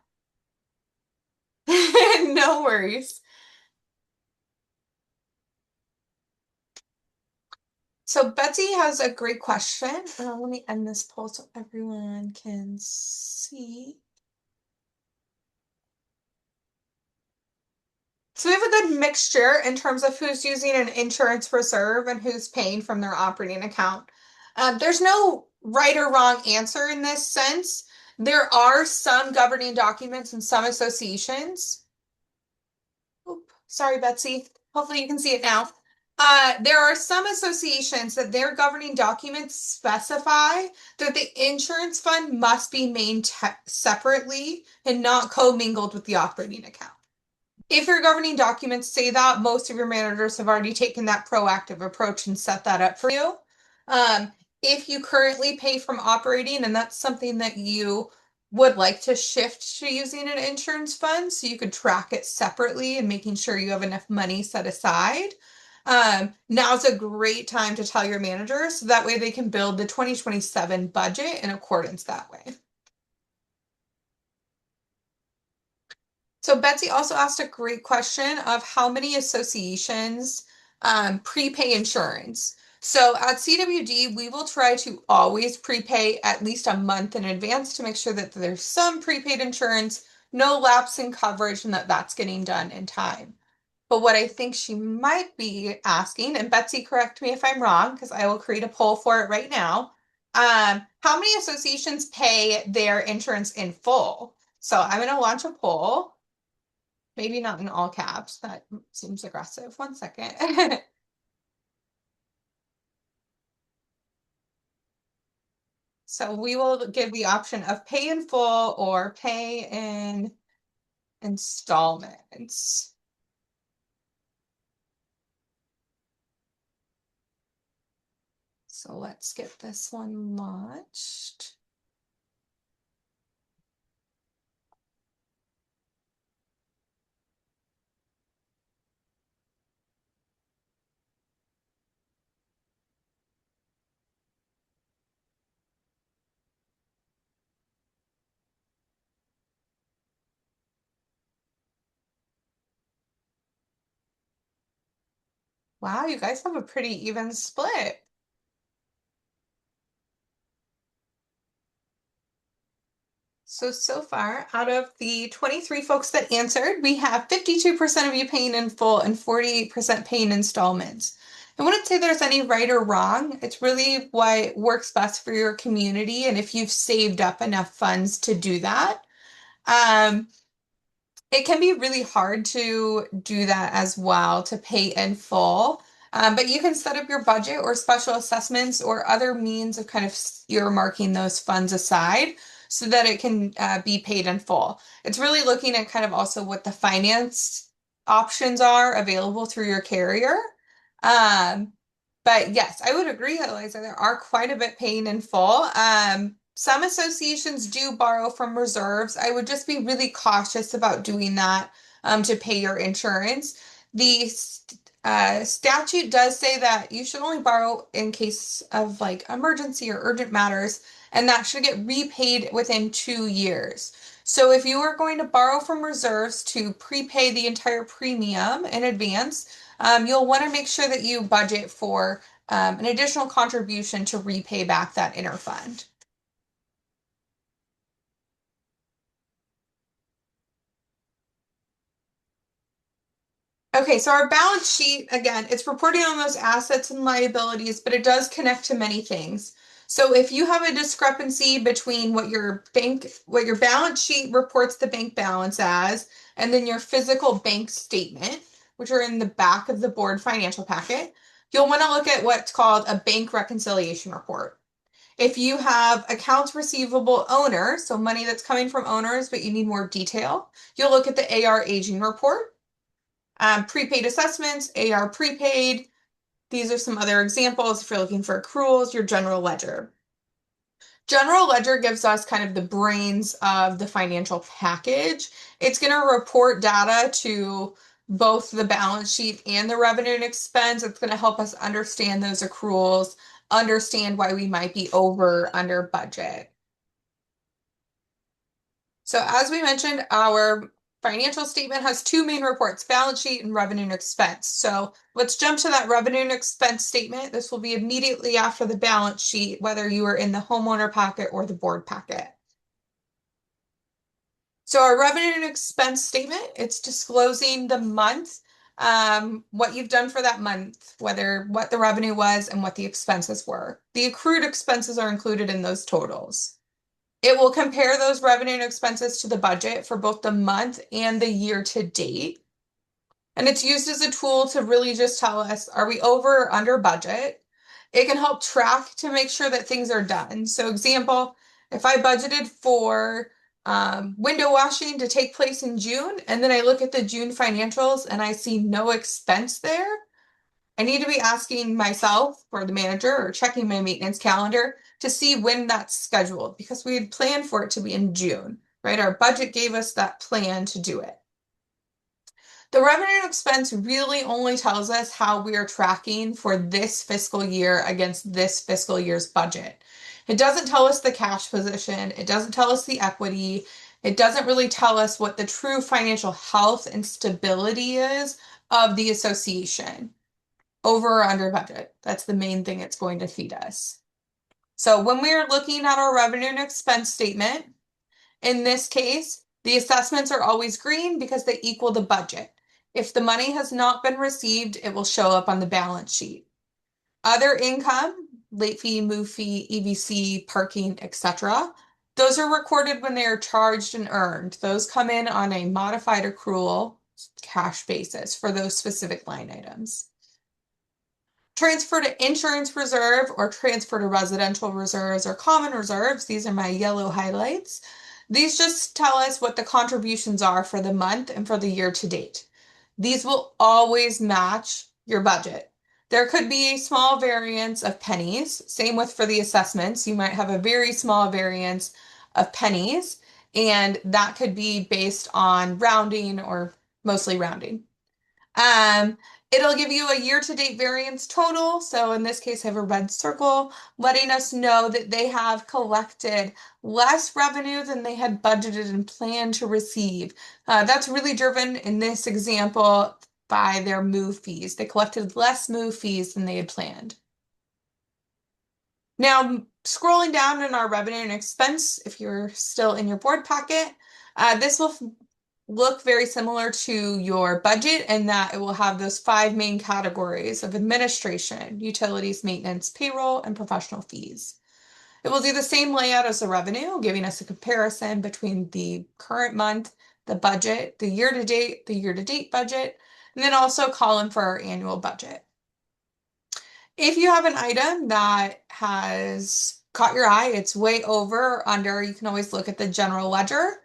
S1: No worries. So Betsy has a great question. Let me end this poll so everyone can see. So we have a good mixture in terms of who's using an insurance reserve and who's paying from their operating account. There's no right or wrong answer in this sense. There are some governing documents and some associations. Oop, sorry, Betsy. Hopefully you can see it now. There are some associations that their governing documents specify that the insurance fund must be maintained separately and not commingled with the operating account. If your governing documents say that, most of your managers have already taken that proactive approach and set that up for you. If you currently pay from operating and that's something that you would like to shift to using an insurance fund so you could track it separately and making sure you have enough money set aside, now's a great time to tell your manager so that way they can build the 2027 budget in accordance that way. So Betsy also asked a great question of how many associations prepay insurance. So at CWD, we will try to always prepay at least a month in advance to make sure that there's some prepaid insurance, no lapse in coverage, and that that's getting done in time. But what I think she might be asking, and Betsy, correct me if I'm wrong, because I will create a poll for it right now. How many associations pay their insurance in full? So I'm going to launch a poll. Maybe not in all caps. That seems aggressive. One second. So we will give the option of pay in full or pay in installments. So let's get this one launched. Wow, you guys have a pretty even split. So far, out of the 23 folks that answered, we have 52% of you paying in full and 48% paying installments. I wouldn't say there's any right or wrong. It's really what works best for your community and if you've saved up enough funds to do that. Um, it can be really hard to do that as well, to pay in full. But you can set up your budget or special assessments or other means of kind of earmarking those funds aside so that it can be paid in full. It's really looking at kind of also what the finance options are available through your carrier. Um, but yes, I would agree, Eliza, there are quite a bit paying in full. Some associations do borrow from reserves. I would just be really cautious about doing that to pay your insurance. The statute does say that you should only borrow in case of like emergency or urgent matters, and that should get repaid within 2 years. So if you are going to borrow from reserves to prepay the entire premium in advance, you'll want to make sure that you budget for an additional contribution to repay back that interfund. Okay, so our balance sheet, again, it's reporting on those assets and liabilities, but it does connect to many things. So if you have a discrepancy between what your balance sheet reports the bank balance as, and then your physical bank statement, which are in the back of the board financial packet, you'll want to look at what's called a bank reconciliation report. If you have accounts receivable owner, so money that's coming from owners, but you need more detail, you'll look at the AR aging report. Prepaid assessments, AR prepaid. These are some other examples. If you're looking for accruals, your general ledger. General ledger gives us kind of the brains of the financial package. It's going to report data to both the balance sheet and the revenue and expense. It's going to help us understand those accruals, understand why we might be over, under budget. So as we mentioned, our financial statement has two main reports, balance sheet and revenue and expense. So let's jump to that revenue and expense statement. This will be immediately after the balance sheet, whether you are in the homeowner packet or the board packet. So our revenue and expense statement, it's disclosing the month, what you've done for that month, what the revenue was and what the expenses were. The accrued expenses are included in those totals. It will compare those revenue and expenses to the budget for both the month and the year to date. And it's used as a tool to really just tell us, are we over or under budget? It can help track to make sure that things are done. So example, if I budgeted for window washing to take place in June, and then I look at the June financials and I see no expense there, I need to be asking myself or the manager or checking my maintenance calendar to see when that's scheduled because we had planned for it to be in June, right? Our budget gave us that plan to do it. The revenue and expense really only tells us how we are tracking for this fiscal year against this fiscal year's budget. It doesn't tell us the cash position. It doesn't tell us the equity. It doesn't really tell us what the true financial health and stability is of the association. Over or under budget. That's the main thing it's going to feed us. So when we're looking at our revenue and expense statement, in this case, the assessments are always green because they equal the budget. If the money has not been received, it will show up on the balance sheet. Other income, late fee, move fee, EVC, parking, etc., those are recorded when they are charged and earned. Those come in on a modified accrual cash basis for those specific line items. Transfer to insurance reserve or transfer to residential reserves or common reserves. These are my yellow highlights. These just tell us what the contributions are for the month and for the year to date. These will always match your budget. There could be a small variance of pennies. Same with for the assessments. You might have a very small variance of pennies, and that could be based on rounding or mostly rounding. Um, It'll give you a year-to-date variance total. So in this case, I have a red circle letting us know that they have collected less revenue than they had budgeted and planned to receive. That's really driven in this example by their move fees. They collected less move fees than they had planned. Now, scrolling down in our revenue and expense, if you're still in your board packet, this will look very similar to your budget in that it will have those five main categories of administration, utilities, maintenance, payroll, and professional fees. It will do the same layout as the revenue, giving us a comparison between the current month, the budget, the year-to-date budget, and then also a column for our annual budget. If you have an item that has caught your eye, it's way over or under, you can always look at the general ledger.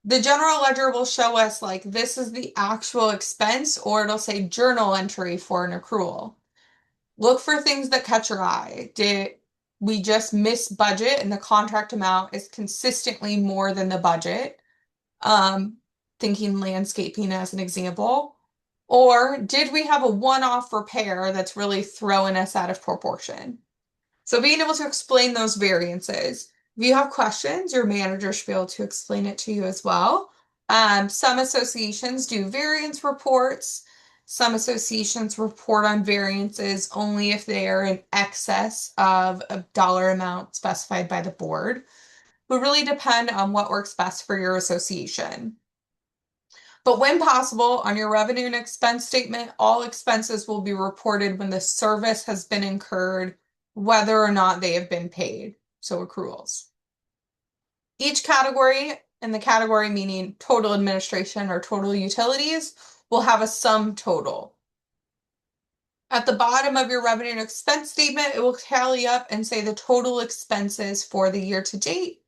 S1: The general ledger will show us like this is the actual expense, or it'll say journal entry for an accrual. Look for things that catch your eye. Did we just miss budget and the contract amount is consistently more than the budget? Thinking landscaping as an example. Or did we have a one-off repair that's really throwing us out of proportion? So being able to explain those variances. If you have questions, your manager should be able to explain it to you as well. Some associations do variance reports. Some associations report on variances only if they are in excess of a dollar amount specified by the board. It will really depend on what works best for your association. But when possible, on your revenue and expense statement, all expenses will be reported when the service has been incurred whether or not they have been paid, so accruals. Each category, and the category meaning total administration or total utilities, will have a sum total. At the bottom of your revenue and expense statement, it will tally up and say the total expenses for the year to date.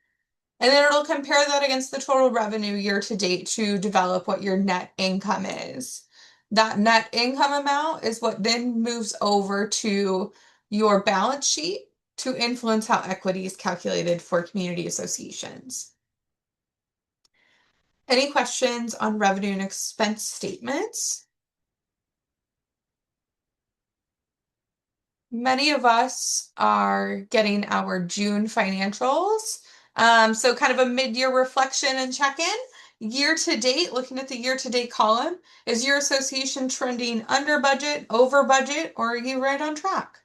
S1: And then it'll compare that against the total revenue year to date to develop what your net income is. That net income amount is what then moves over to your balance sheet to influence how equity is calculated for community associations. Any questions on revenue and expense statements? Many of us are getting our June financials. So kind of a mid-year reflection and check-in. Year to date, looking at the year to date column, is your association trending under budget, over budget, or are you right on track?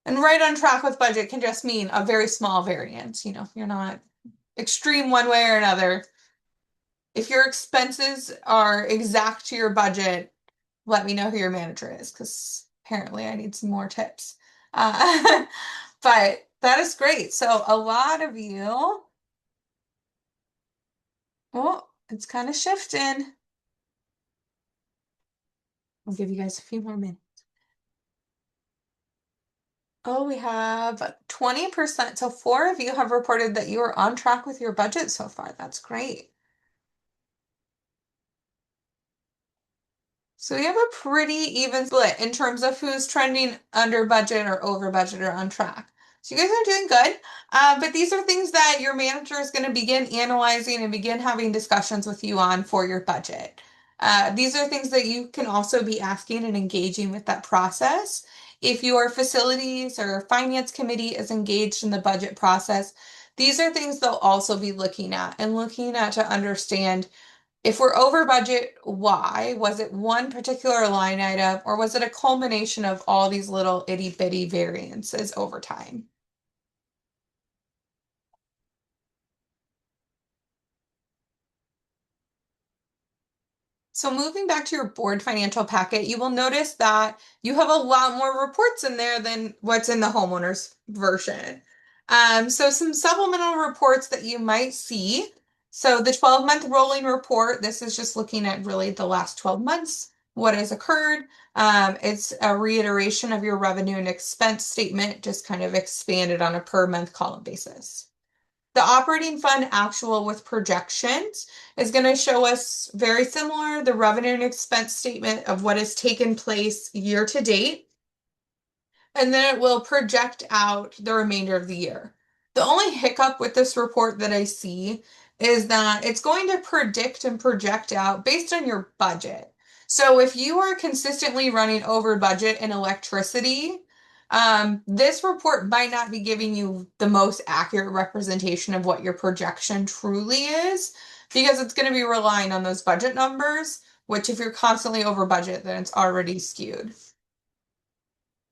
S1: And right on track with budget can just mean a very small variance. You're not extreme one way or another. If your expenses are exact to your budget, let me know who your manager is because apparently I need some more tips. Uh, but that is great. So a lot of you, oh, it's kind of shifting. I'll give you guys a few more minutes. Oh, we have 20%. So four of you have reported that you are on track with your budget so far. That's great. So we have a pretty even split in terms of who's trending under budget or over budget or on track. So you guys are doing good. But these are things that your manager is going to begin analyzing and begin having discussions with you on for your budget. These are things that you can also be asking and engaging with that process. If your facilities or finance committee is engaged in the budget process, these are things they'll also be looking at and looking at to understand if we're over budget, why? Was it one particular line item or was it a culmination of all these little itty bitty variances over time? So moving back to your board financial packet, you will notice that you have a lot more reports in there than what's in the homeowners version. So some supplemental reports that you might see. So the 12-month rolling report, this is just looking at really the last 12 months, what has occurred. It's a reiteration of your revenue and expense statement, just kind of expanded on a per month column basis. The operating fund actual with projections is going to show us very similar the revenue and expense statement of what has taken place year to date. And then it will project out the remainder of the year. The only hiccup with this report that I see is that it's going to predict and project out based on your budget. So if you are consistently running over budget in electricity, this report might not be giving you the most accurate representation of what your projection truly is because it's going to be relying on those budget numbers, which if you're constantly over budget, then it's already skewed.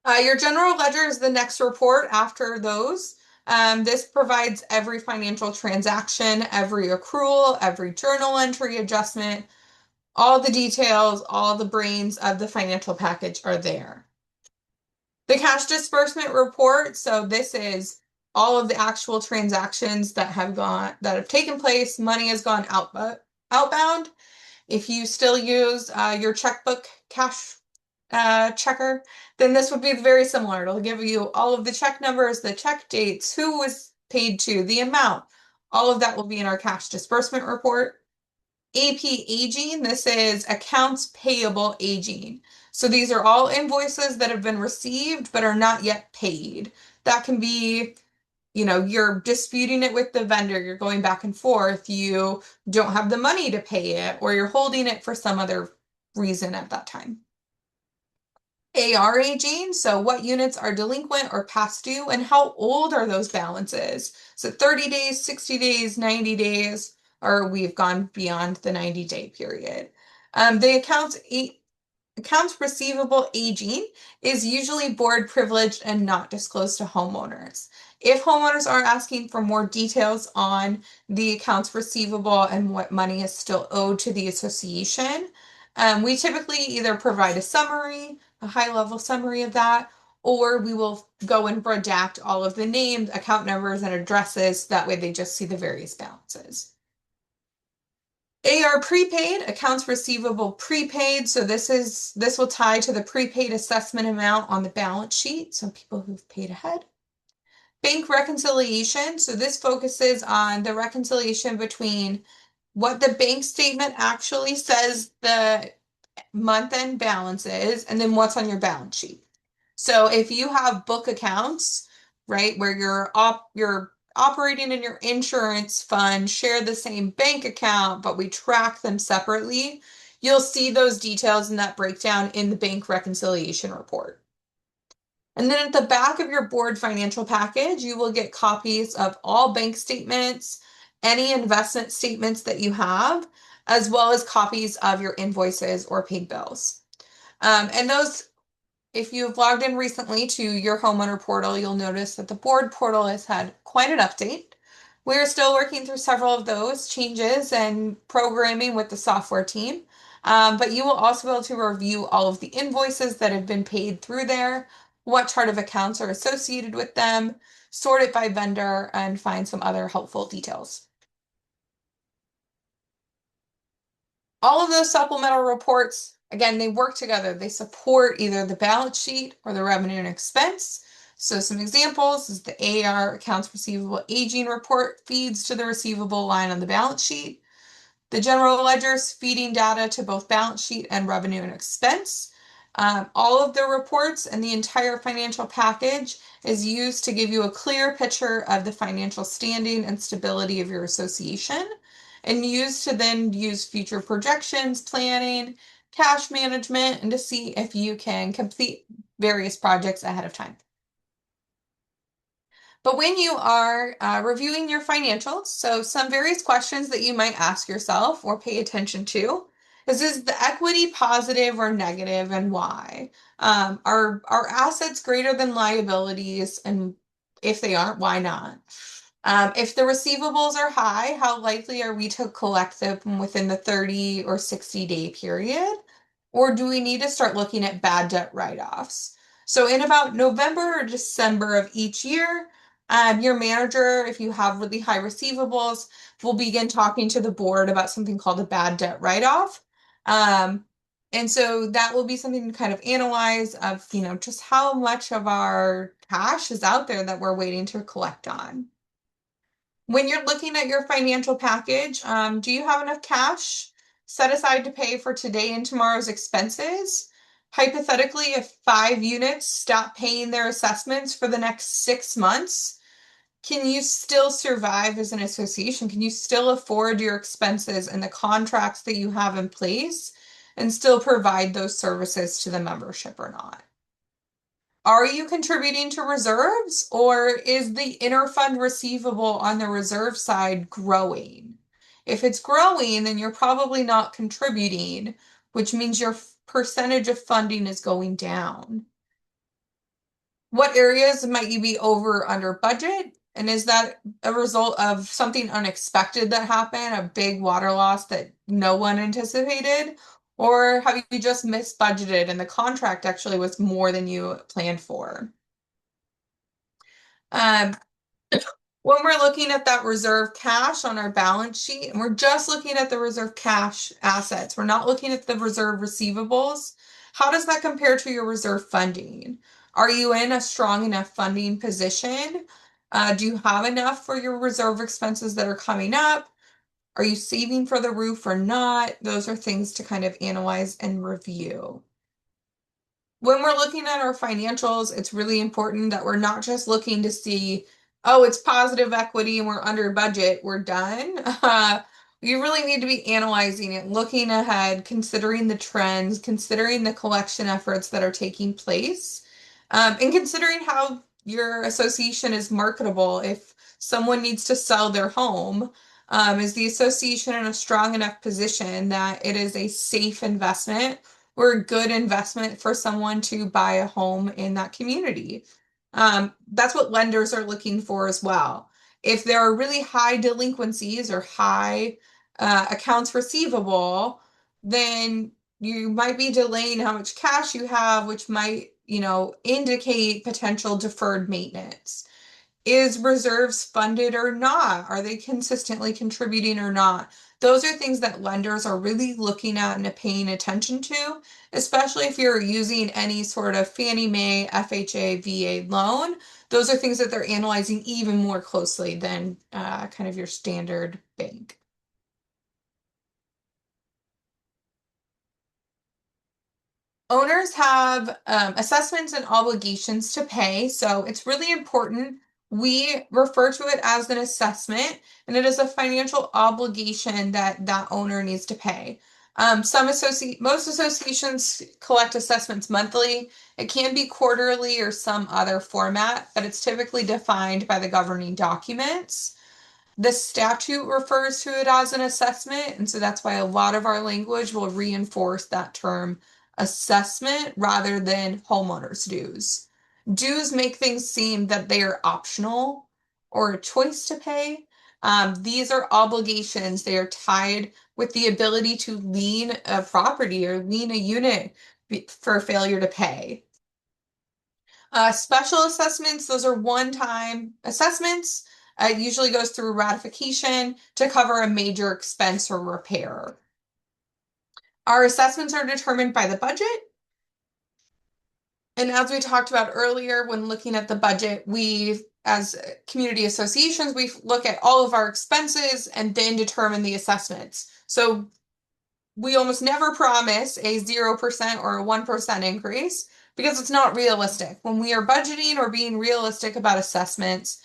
S1: Your general ledger is the next report after those. This provides every financial transaction, every accrual, every journal entry adjustment, all the details, all the brains of the financial package are there. The cash disbursement report, so this is all of the actual transactions that have taken place. Money has gone outbound. If you still use your checkbook cash checker, then this would be very similar. It'll give you all of the check numbers, the check dates, who was paid to, the amount. All of that will be in our cash disbursement report. AP aging, this is accounts payable aging. So these are all invoices that have been received but are not yet paid. That can be, you're disputing it with the vendor, you're going back and forth, you don't have the money to pay it, or you're holding it for some other reason at that time. AR aging, so what units are delinquent or past due, and how old are those balances? So 30 days, 60 days, 90 days, or we've gone beyond the 90-day period. The accounts receivable aging is usually board privileged and not disclosed to homeowners. If homeowners are asking for more details on the accounts receivable and what money is still owed to the association, We typically either provide a summary, a high-level summary of that, or we will go and redact all of the names, account numbers, and addresses. That way they just see the various balances. AR prepaid, accounts receivable prepaid. So this will tie to the prepaid assessment amount on the balance sheet. So people who've paid ahead. Bank reconciliation. So this focuses on the reconciliation between what the bank statement actually says the month-end balances and then what's on your balance sheet. So if you have book accounts, right, where you're operating in your insurance fund share the same bank account, but we track them separately, you'll see those details in that breakdown in the bank reconciliation report. And then at the back of your board financial package, you will get copies of all bank statements, any investment statements that you have, as well as copies of your invoices or paid bills. And those, if you've logged in recently to your homeowner portal, you'll notice that the board portal has had quite an update. We're still working through several of those changes and programming with the software team. But you will also be able to review all of the invoices that have been paid through there, what chart of accounts are associated with them, sort it by vendor, and find some other helpful details. All of those supplemental reports, again, they work together. They support either the balance sheet or the revenue and expense. So some examples is the AR accounts receivable aging report feeds to the receivable line on the balance sheet. The general ledger's feeding data to both balance sheet and revenue and expense. All of the reports and the entire financial package is used to give you a clear picture of the financial standing and stability of your association, and used to then use future projections, planning, cash management, and to see if you can complete various projects ahead of time. But when you are reviewing your financials, so some various questions that you might ask yourself or pay attention to is the equity positive or negative and why? Are assets greater than liabilities? And if they aren't, why not? If the receivables are high, how likely are we to collect them within the 30 or 60-day period? Or do we need to start looking at bad debt write-offs? So in about November or December of each year, your manager, if you have really high receivables, will begin talking to the board about something called a bad debt write-off. And so that will be something to kind of analyze of, just how much of our cash is out there that we're waiting to collect on. When you're looking at your financial package, do you have enough cash set aside to pay for today and tomorrow's expenses? Hypothetically, if 5 units stop paying their assessments for the next 6 months, can you still survive as an association? Can you still afford your expenses and the contracts that you have in place and still provide those services to the membership or not? Are you contributing to reserves, or is the interfund receivable on the reserve side growing? If it's growing, then you're probably not contributing, which means your percentage of funding is going down. What areas might you be over or under budget? And is that a result of something unexpected that happened, a big water loss that no one anticipated? Or have you just missed budgeted and the contract actually was more than you planned for? Um, when we're looking at that reserve cash on our balance sheet, and we're just looking at the reserve cash assets, we're not looking at the reserve receivables. How does that compare to your reserve funding? Are you in a strong enough funding position? Do you have enough for your reserve expenses that are coming up? Are you saving for the roof or not? Those are things to kind of analyze and review. When we're looking at our financials, it's really important that we're not just looking to see, oh, it's positive equity and we're under budget, we're done. You really need to be analyzing it, looking ahead, considering the trends, considering the collection efforts that are taking place, and considering how your association is marketable. If someone needs to sell their home, is the association in a strong enough position that it is a safe investment or a good investment for someone to buy a home in that community? That's what lenders are looking for as well. If there are really high delinquencies or high accounts receivable, then you might be delaying how much cash you have, which might, indicate potential deferred maintenance. Is reserves funded or not? Are they consistently contributing or not? Those are things that lenders are really looking at and paying attention to, especially if you're using any sort of Fannie Mae, FHA, VA loan. Those are things that they're analyzing even more closely than kind of your standard bank. Owners have assessments and obligations to pay, so it's really important. We refer to it as an assessment, and it is a financial obligation that that owner needs to pay. Most associations collect assessments monthly. It can be quarterly or some other format, but it's typically defined by the governing documents. The statute refers to it as an assessment, and so that's why a lot of our language will reinforce that term assessment rather than homeowners dues. Dues make things seem that they are optional or a choice to pay. These are obligations. They are tied with the ability to lien a property or lien a unit for failure to pay. Special assessments, those are one-time assessments. It usually goes through ratification to cover a major expense or repair. Our assessments are determined by the budget. And as we talked about earlier, when looking at the budget, as community associations, we look at all of our expenses and then determine the assessments. So we almost never promise a 0% or a 1% increase because it's not realistic. When we are budgeting or being realistic about assessments,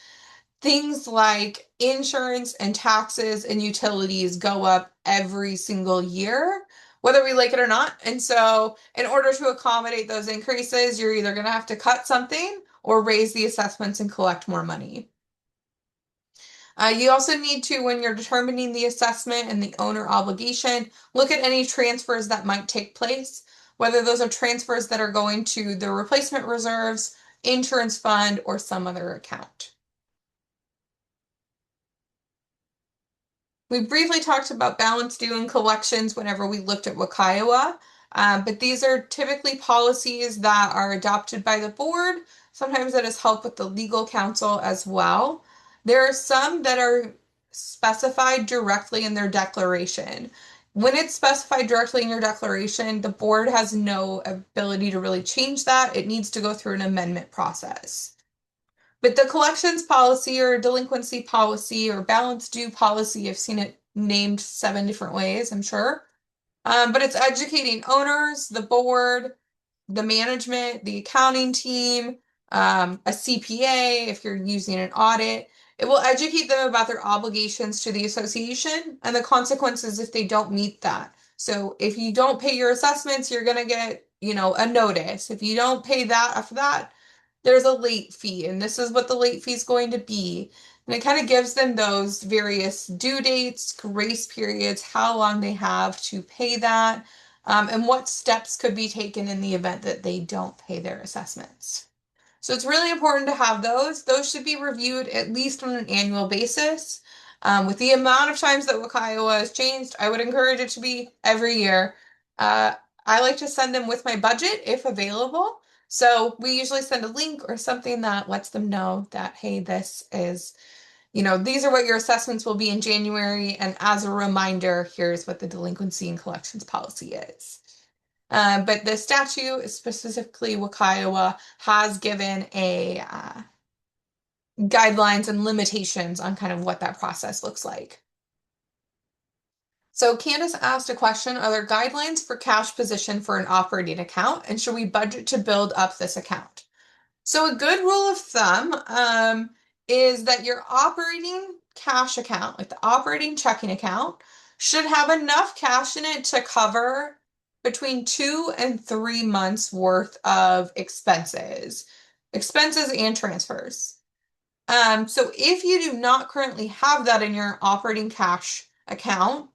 S1: things like insurance and taxes and utilities go up every single year, whether we like it or not. And so, in order to accommodate those increases, you're either going to have to cut something or raise the assessments and collect more money. You also need to, when you're determining the assessment and the owner obligation, look at any transfers that might take place, whether those are transfers that are going to the replacement reserves, insurance fund, or some other account. We briefly talked about balance due and collections whenever we looked at Wakaiowa, but these are typically policies that are adopted by the board. Sometimes that is help with the legal counsel as well. There are some that are specified directly in their declaration. When it's specified directly in your declaration, the board has no ability to really change that. It needs to go through an amendment process. But the collections policy or delinquency policy or balance due policy, I've seen it named 7 different ways, I'm sure. But it's educating owners, the board, the management, the accounting team, a CPA, if you're using an audit. It will educate them about their obligations to the association and the consequences if they don't meet that. So if you don't pay your assessments, you're going to get, a notice. If you don't pay that after that, there's a late fee, and this is what the late fee is going to be. And it kind of gives them those various due dates, grace periods, how long they have to pay that, and what steps could be taken in the event that they don't pay their assessments. So it's really important to have those. Those should be reviewed at least on an annual basis. With the amount of times that Wakaiowa has changed, I would encourage it to be every year. I like to send them with my budget if available. So we usually send a link or something that lets them know that, hey, this is, these are what your assessments will be in January. And as a reminder, here's what the delinquency and collections policy is. But the statute, specifically Wakaiowa, has given a guidelines and limitations on kind of what that process looks like. So Candace asked a question, are there guidelines for cash position for an operating account, and should we budget to build up this account? So a good rule of thumb is that your operating cash account, like the operating checking account, should have enough cash in it to cover between 2 and 3 months worth of expenses and transfers. So if you do not currently have that in your operating cash account,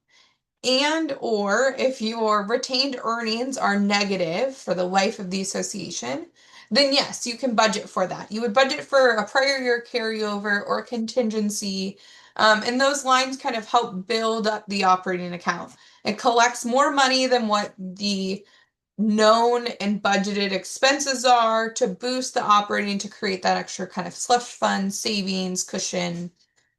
S1: and or if your retained earnings are negative for the life of the association, then yes, you can budget for that. You would budget for a prior year carryover or contingency, and those lines kind of help build up the operating account. It collects more money than what the known and budgeted expenses are to boost the operating to create that extra kind of slush fund, savings, cushion,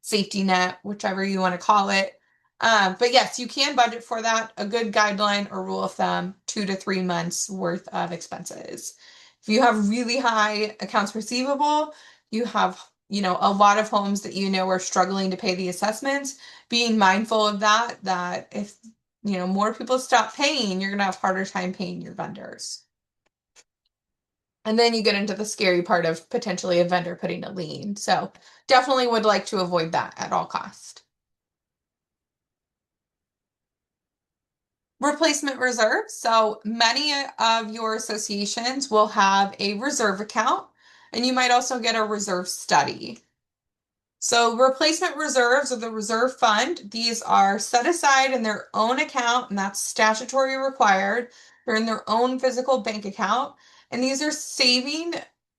S1: safety net, whichever you want to call it. But yes, you can budget for that. A good guideline or rule of thumb, 2 to 3 months worth of expenses. If you have really high accounts receivable, you have, a lot of homes that are struggling to pay the assessments, being mindful of that, that if more people stop paying, you're gonna have harder time paying your vendors. And then you get into the scary part of potentially a vendor putting a lien. So definitely would like to avoid that at all cost. Replacement reserve. So many of your associations will have a reserve account, and you might also get a reserve study. So replacement reserves or the reserve fund, these are set aside in their own account, and that's statutory required. They're in their own physical bank account, and these are saving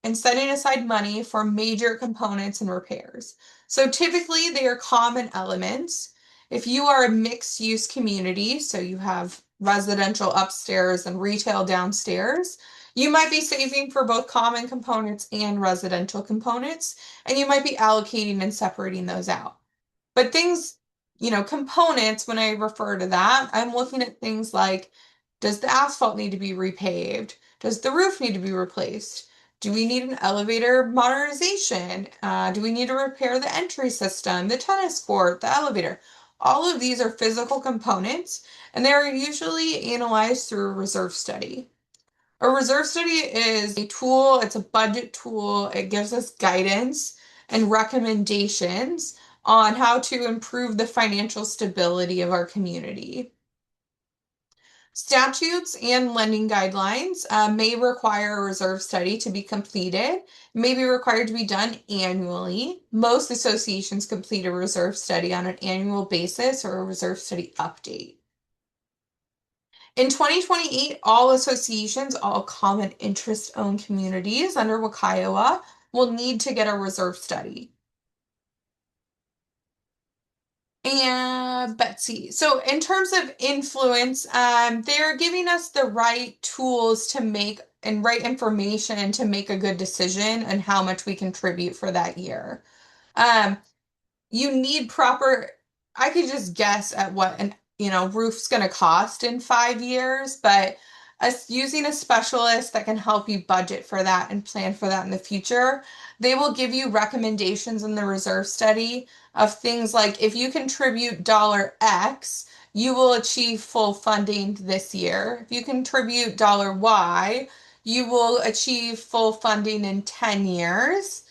S1: and setting aside money for major components and repairs. So typically they are common elements. If you are a mixed use community, so you have residential upstairs and retail downstairs, you might be saving for both common components and residential components, and you might be allocating and separating those out. But things, components, when I refer to that, I'm looking at things like, does the asphalt need to be repaved? Does the roof need to be replaced? Do we need an elevator modernization? Do we need to repair the entry system, the tennis court, the elevator? All of these are physical components, and they are usually analyzed through a reserve study. A reserve study is a tool, it's a budget tool. It gives us guidance and recommendations on how to improve the financial stability of our community. Statutes and lending guidelines may require a reserve study to be completed, may be required to be done annually. Most associations complete a reserve study on an annual basis or a reserve study update. In 2028, all associations, all common interest owned communities under Wakaiowa will need to get a reserve study. And Betsy. So, in terms of influence, they're giving us the right tools to make and right information to make a good decision on how much we contribute for that year. Um, you need proper, I could just guess at what an roof's going to cost in 5 years, but us using a specialist that can help you budget for that and plan for that in the future, they will give you recommendations in the reserve study of things like, if you contribute dollar X, you will achieve full funding this year. If you contribute dollar Y, you will achieve full funding in 10 years.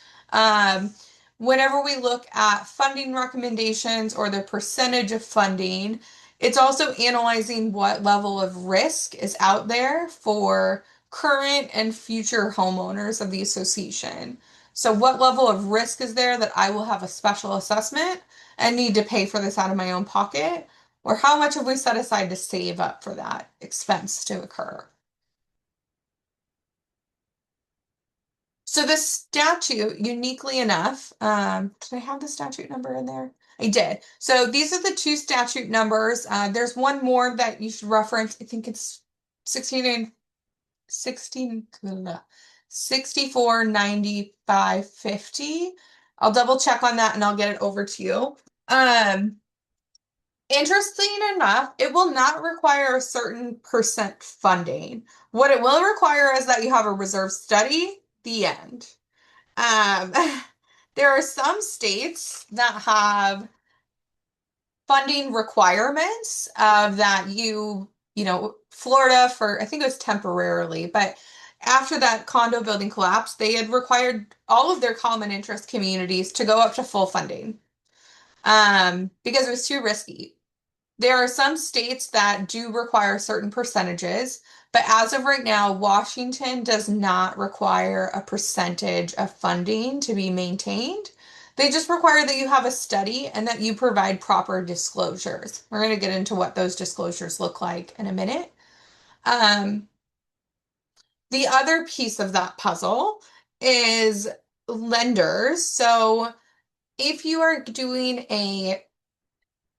S1: Whenever we look at funding recommendations or the percentage of funding, it's also analyzing what level of risk is out there for current and future homeowners of the association. So, what level of risk is there that I will have a special assessment and need to pay for this out of my own pocket? Or how much have we set aside to save up for that expense to occur? So the statute, uniquely enough, did I have the statute number in there? I did. So these are the two statute numbers. There's one more that you should reference. I think it's 16 and 16, 649550. I'll double check on that and I'll get it over to you. Um, Interesting enough, it will not require a certain percent funding. What it will require is that you have a reserve study, the end. Um, there are some states that have funding requirements that Florida for, I think it was temporarily, but after that condo building collapse, they had required all of their common interest communities to go up to full funding because it was too risky. There are some states that do require certain percentages, but as of right now, Washington does not require a percentage of funding to be maintained. They just require that you have a study and that you provide proper disclosures. We're going to get into what those disclosures look like in a minute. Um, the other piece of that puzzle is lenders. So if you are doing a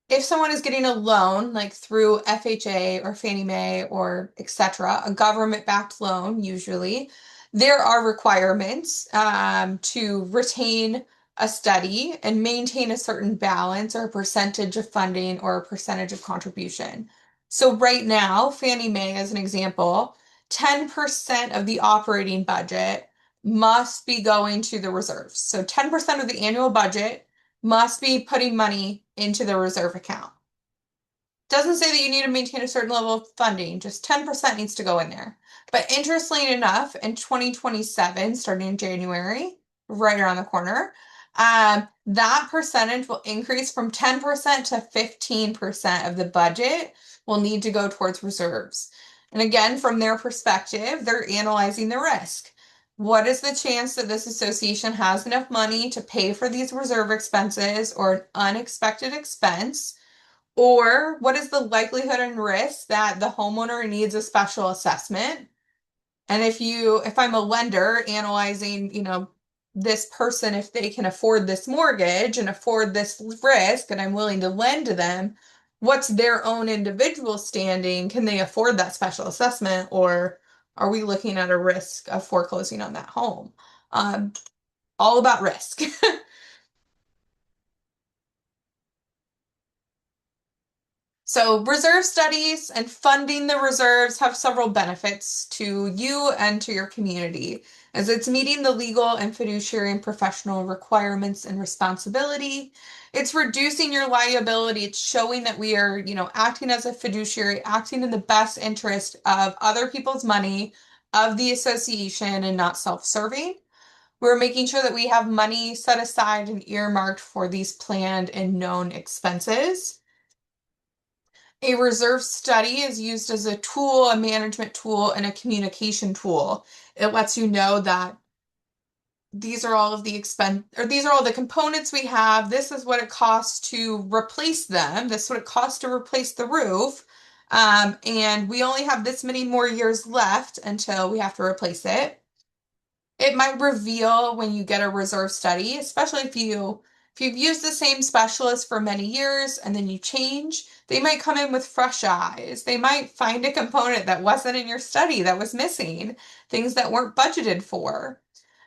S1: if someone is getting a loan, like through FHA or Fannie Mae or etc., a government-backed loan, usually, there are requirements to retain a study and maintain a certain balance or a percentage of funding or a percentage of contribution. So right now, Fannie Mae, as an example, 10% of the operating budget must be going to the reserves. So 10% of the annual budget must be putting money into the reserve account. Doesn't say that you need to maintain a certain level of funding, just 10% needs to go in there. But interestingly enough, in 2027, starting in January, right around the corner, that percentage will increase from 10% to 15% of the budget will need to go towards reserves. And again, from their perspective, they're analyzing the risk. What is the chance that this association has enough money to pay for these reserve expenses or an unexpected expense? Or what is the likelihood and risk that the homeowner needs a special assessment? And if I'm a lender analyzing, this person, if they can afford this mortgage and afford this risk, and I'm willing to lend to them, what's their own individual standing? Can they afford that special assessment, or are we looking at a risk of foreclosing on that home? Um, all about risk. So, reserve studies and funding the reserves have several benefits to you and to your community, as it's meeting the legal and fiduciary and professional requirements and responsibility. It's reducing your liability. It's showing that we are, acting as a fiduciary, acting in the best interest of other people's money, of the association, and not self-serving. We're making sure that we have money set aside and earmarked for these planned and known expenses. A reserve study is used as a tool, a management tool, and a communication tool. It lets you know that these are all of the expense, or these are all the components we have. This is what it costs to replace them. This is what it costs to replace the roof. And we only have this many more years left until we have to replace it. It might reveal when you get a reserve study, especially if you've used the same specialist for many years and then you change, they might come in with fresh eyes. They might find a component that wasn't in your study that was missing, things that weren't budgeted for.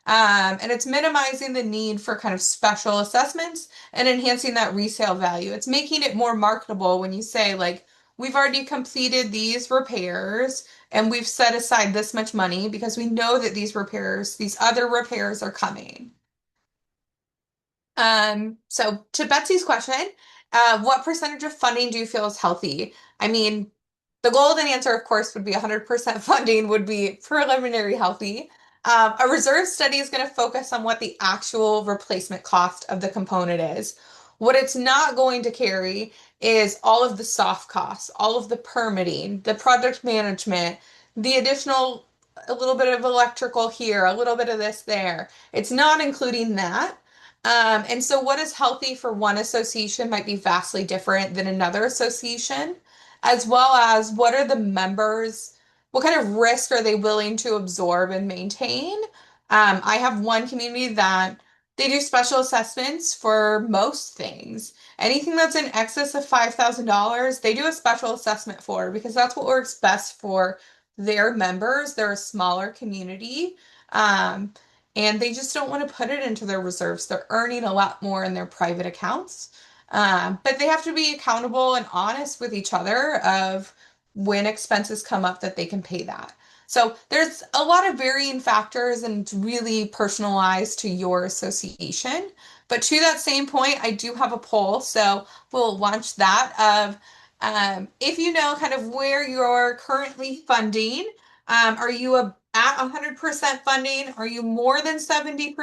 S1: And it's minimizing the need for kind of special assessments and enhancing that resale value. It's making it more marketable when you say, like, we've already completed these repairs and we've set aside this much money because we know that these other repairs are coming. So to Betsy's question, what percentage of funding do you feel is healthy? I mean, the golden answer, of course, would be 100% funding would be preliminary healthy. A reserve study is going to focus on what the actual replacement cost of the component is. What it's not going to carry is all of the soft costs, all of the permitting, the project management, the additional, a little bit of electrical here, a little bit of this there. It's not including that. And so what is healthy for one association might be vastly different than another association, as well as what are the members, what kind of risk are they willing to absorb and maintain? I have one community that they do special assessments for most things. Anything that's in excess of $5,000, they do a special assessment for because that's what works best for their members. They're a smaller community. Um, and they just don't want to put it into their reserves. They're earning a lot more in their private accounts. But they have to be accountable and honest with each other of when expenses come up that they can pay that. So there's a lot of varying factors and it's really personalized to your association. But to that same point, I do have a poll, so we'll launch that of if you know kind of where you're currently funding, are you at 100% funding? Are you more than 70%?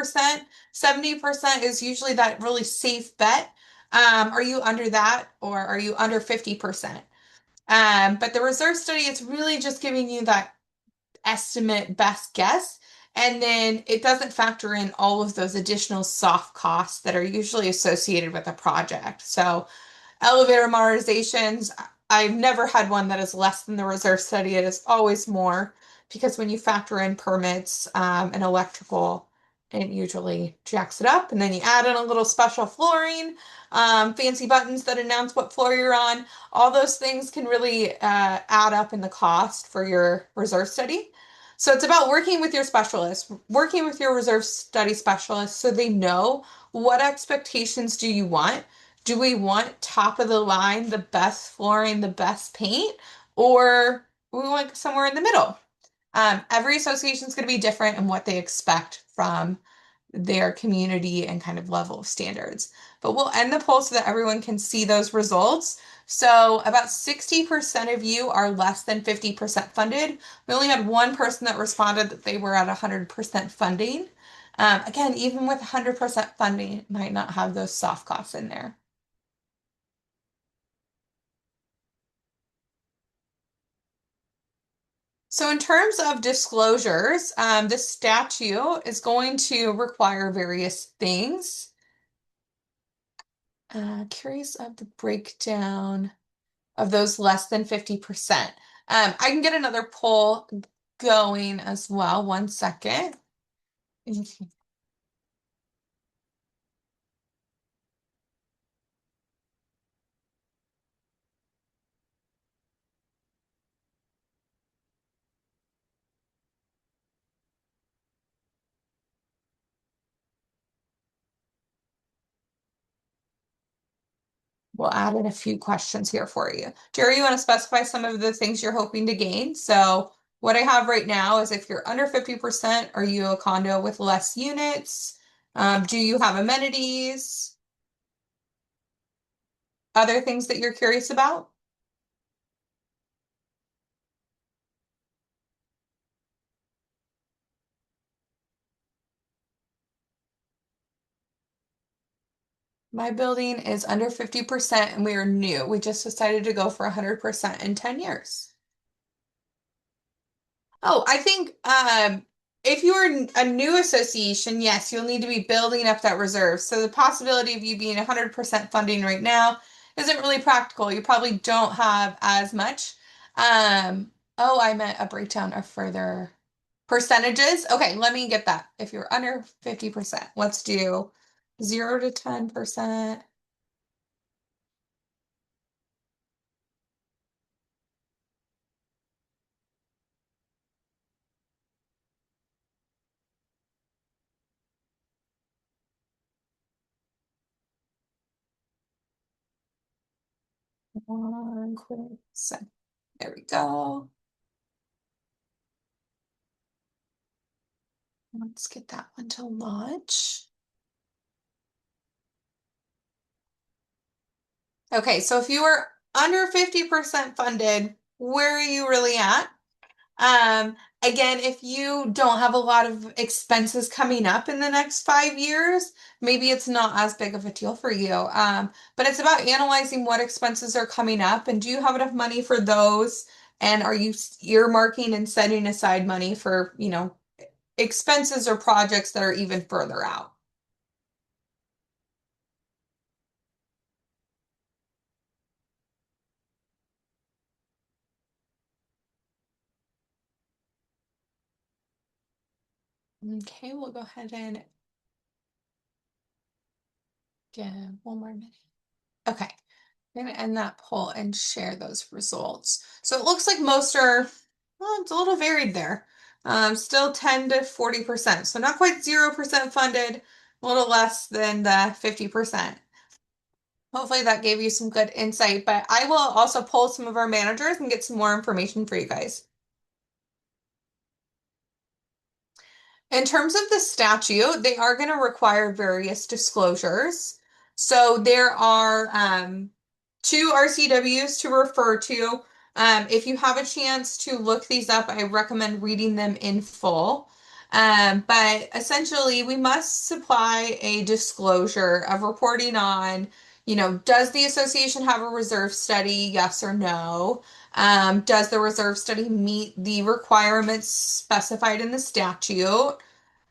S1: 70% is usually that really safe bet. Are you under that or are you under 50%? But the reserve study is really just giving you that estimate best guess. And then it doesn't factor in all of those additional soft costs that are usually associated with a project. So elevator modernizations, I've never had one that is less than the reserve study. It is always more because when you factor in permits and electrical and it usually jacks it up. And then you add in a little special flooring, fancy buttons that announce what floor you're on. All those things can really add up in the cost for your reserve study. So it's about working with your specialist, working with your reserve study specialist so they know what expectations do you want. Do we want top of the line, the best flooring, the best paint, or we want somewhere in the middle? Every association is going to be different in what they expect from their community and kind of level of standards. But we'll end the poll so that everyone can see those results. So about 60% of you are less than 50% funded. We only had one person that responded that they were at 100% funding. Again, even with 100% funding, it might not have those soft costs in there. So in terms of disclosures, this statute is going to require various things. Curious of the breakdown of those less than 50%. I can get another poll going as well. One second. We'll add in a few questions here for you. Jerry, you want to specify some of the things you're hoping to gain? So what I have right now is if you're under 50%, are you a condo with less units? Do you have amenities? Other things that you're curious about? My building is under 50% and we are new. We just decided to go for 100% in 10 years. Oh, I think if you're a new association, yes, you'll need to be building up that reserve. So the possibility of you being 100% funding right now isn't really practical. You probably don't have as much. Oh, I meant a breakdown of further percentages. Okay, let me get that. If you're under 50%, let's do 0 to 10%. One quick sec. There we go. Let's get that one to launch. Okay, so if you were under 50% funded, where are you really at? Again, if you don't have a lot of expenses coming up in the next 5 years, maybe it's not as big of a deal for you. But it's about analyzing what expenses are coming up and do you have enough money for those? And are you earmarking and setting aside money for, expenses or projects that are even further out? Okay, we'll go ahead and get one more minute. Okay. I'm gonna end that poll and share those results. So it looks like most are, well, it's a little varied there. Still 10 to 40%. So not quite 0% funded, a little less than the 50%. Hopefully that gave you some good insight, but I will also poll some of our managers and get some more information for you guys. In terms of the statute, they are going to require various disclosures. So there are two RCWs to refer to. If you have a chance to look these up, I recommend reading them in full. But essentially, we must supply a disclosure of reporting on, does the association have a reserve study? Yes or no? Does the reserve study meet the requirements specified in the statute?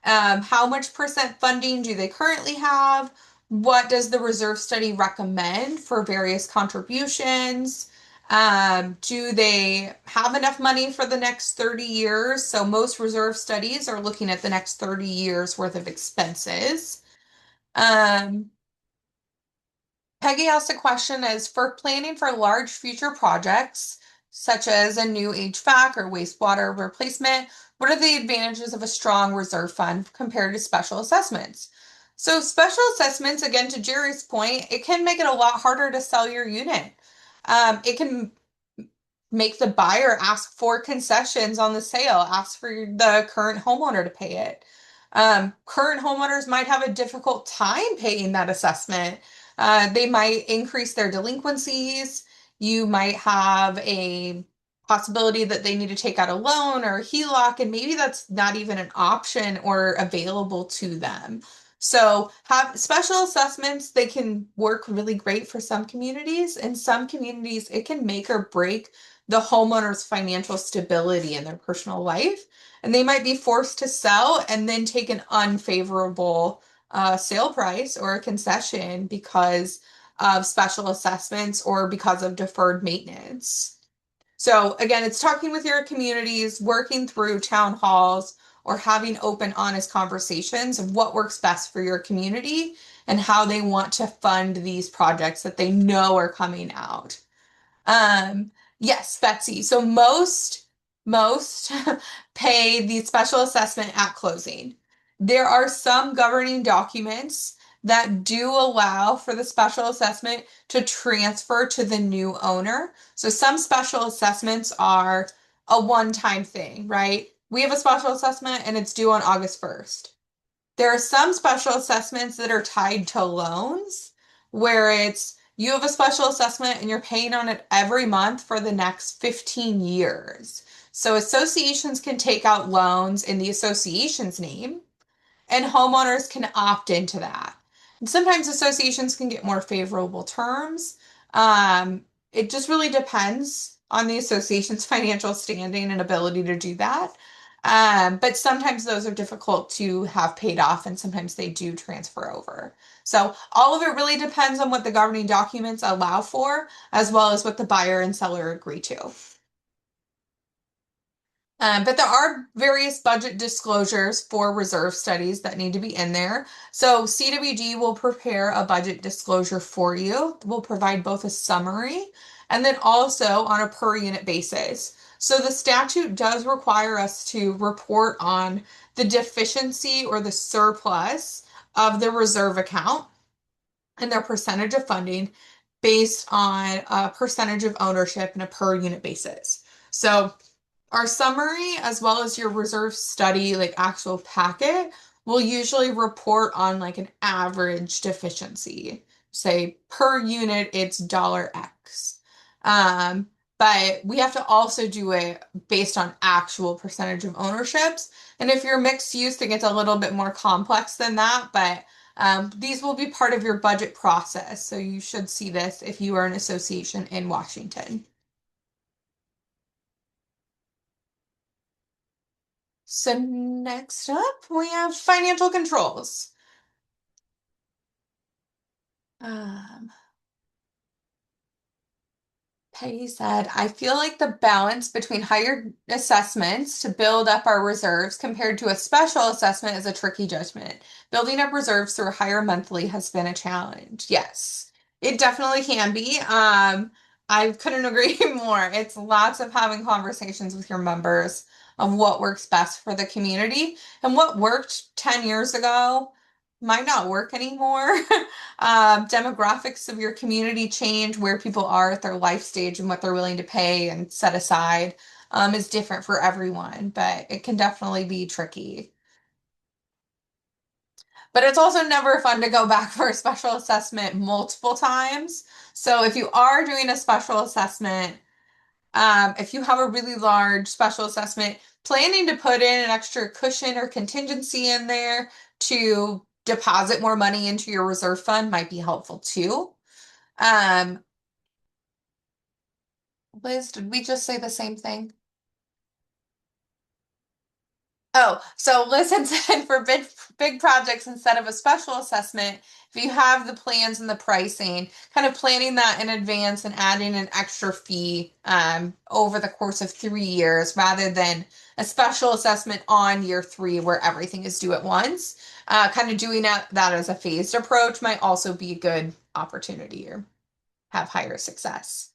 S1: How much percent funding do they currently have? What does the reserve study recommend for various contributions? Do they have enough money for the next 30 years? So most reserve studies are looking at the next 30 years worth of expenses. Um, Peggy asked a question as for planning for large future projects, such as a new HVAC or wastewater replacement, what are the advantages of a strong reserve fund compared to special assessments? So, special assessments, again, to Jerry's point, it can make it a lot harder to sell your unit. It can make the buyer ask for concessions on the sale, ask for the current homeowner to pay it. Current homeowners might have a difficult time paying that assessment. They might increase their delinquencies. You might have a possibility that they need to take out a loan or a HELOC, and maybe that's not even an option or available to them. So, have special assessments, they can work really great for some communities. In some communities, it can make or break the homeowner's financial stability in their personal life. And they might be forced to sell and then take an unfavorable sale price or a concession because of special assessments or because of deferred maintenance. So, again, it's talking with your communities, working through town halls, or having open, honest conversations of what works best for your community and how they want to fund these projects that they know are coming out. Um, yes, Betsy. So most pay the special assessment at closing. There are some governing documents that do allow for the special assessment to transfer to the new owner. So some special assessments are a one-time thing, right? We have a special assessment and it's due on August 1st. There are some special assessments that are tied to loans where it's you have a special assessment and you're paying on it every month for the next 15 years. So associations can take out loans in the association's name and homeowners can opt into that. And sometimes associations can get more favorable terms. It just really depends on the association's financial standing and ability to do that. But sometimes those are difficult to have paid off, and sometimes they do transfer over. So all of it really depends on what the governing documents allow for, as well as what the buyer and seller agree to. But there are various budget disclosures for reserve studies that need to be in there. So CWD will prepare a budget disclosure for you. We'll provide both a summary and then also on a per unit basis. So the statute does require us to report on the deficiency or the surplus of the reserve account and their percentage of funding based on a percentage of ownership and a per unit basis. So our summary, as well as your reserve study, like actual packet, will usually report on like an average deficiency. Say per unit, it's dollar X. But we have to also do it based on actual percentage of ownerships. And if you're mixed use, it gets a little bit more complex than that. But these will be part of your budget process. So you should see this if you are an association in Washington. So next up, we have financial controls. Um, Peggy said, I feel like the balance between higher assessments to build up our reserves compared to a special assessment is a tricky judgment. Building up reserves through a higher monthly has been a challenge. Yes, it definitely can be. I couldn't agree more. It's lots of having conversations with your members of what works best for the community and what worked 10 years ago might not work anymore. Demographics of your community change, where people are at their life stage and what they're willing to pay and set aside is different for everyone, but it can definitely be tricky. But it's also never fun to go back for a special assessment multiple times. So if you are doing a special assessment, if you have a really large special assessment, planning to put in an extra cushion or contingency in there to deposit more money into your reserve fund might be helpful too. Um, Liz, did we just say the same thing? Oh, so listen to for big projects instead of a special assessment, if you have the plans and the pricing, kind of planning that in advance and adding an extra fee over the course of 3 years rather than a special assessment on year three where everything is due at once. Kind of doing that as a phased approach might also be a good opportunity or have higher success.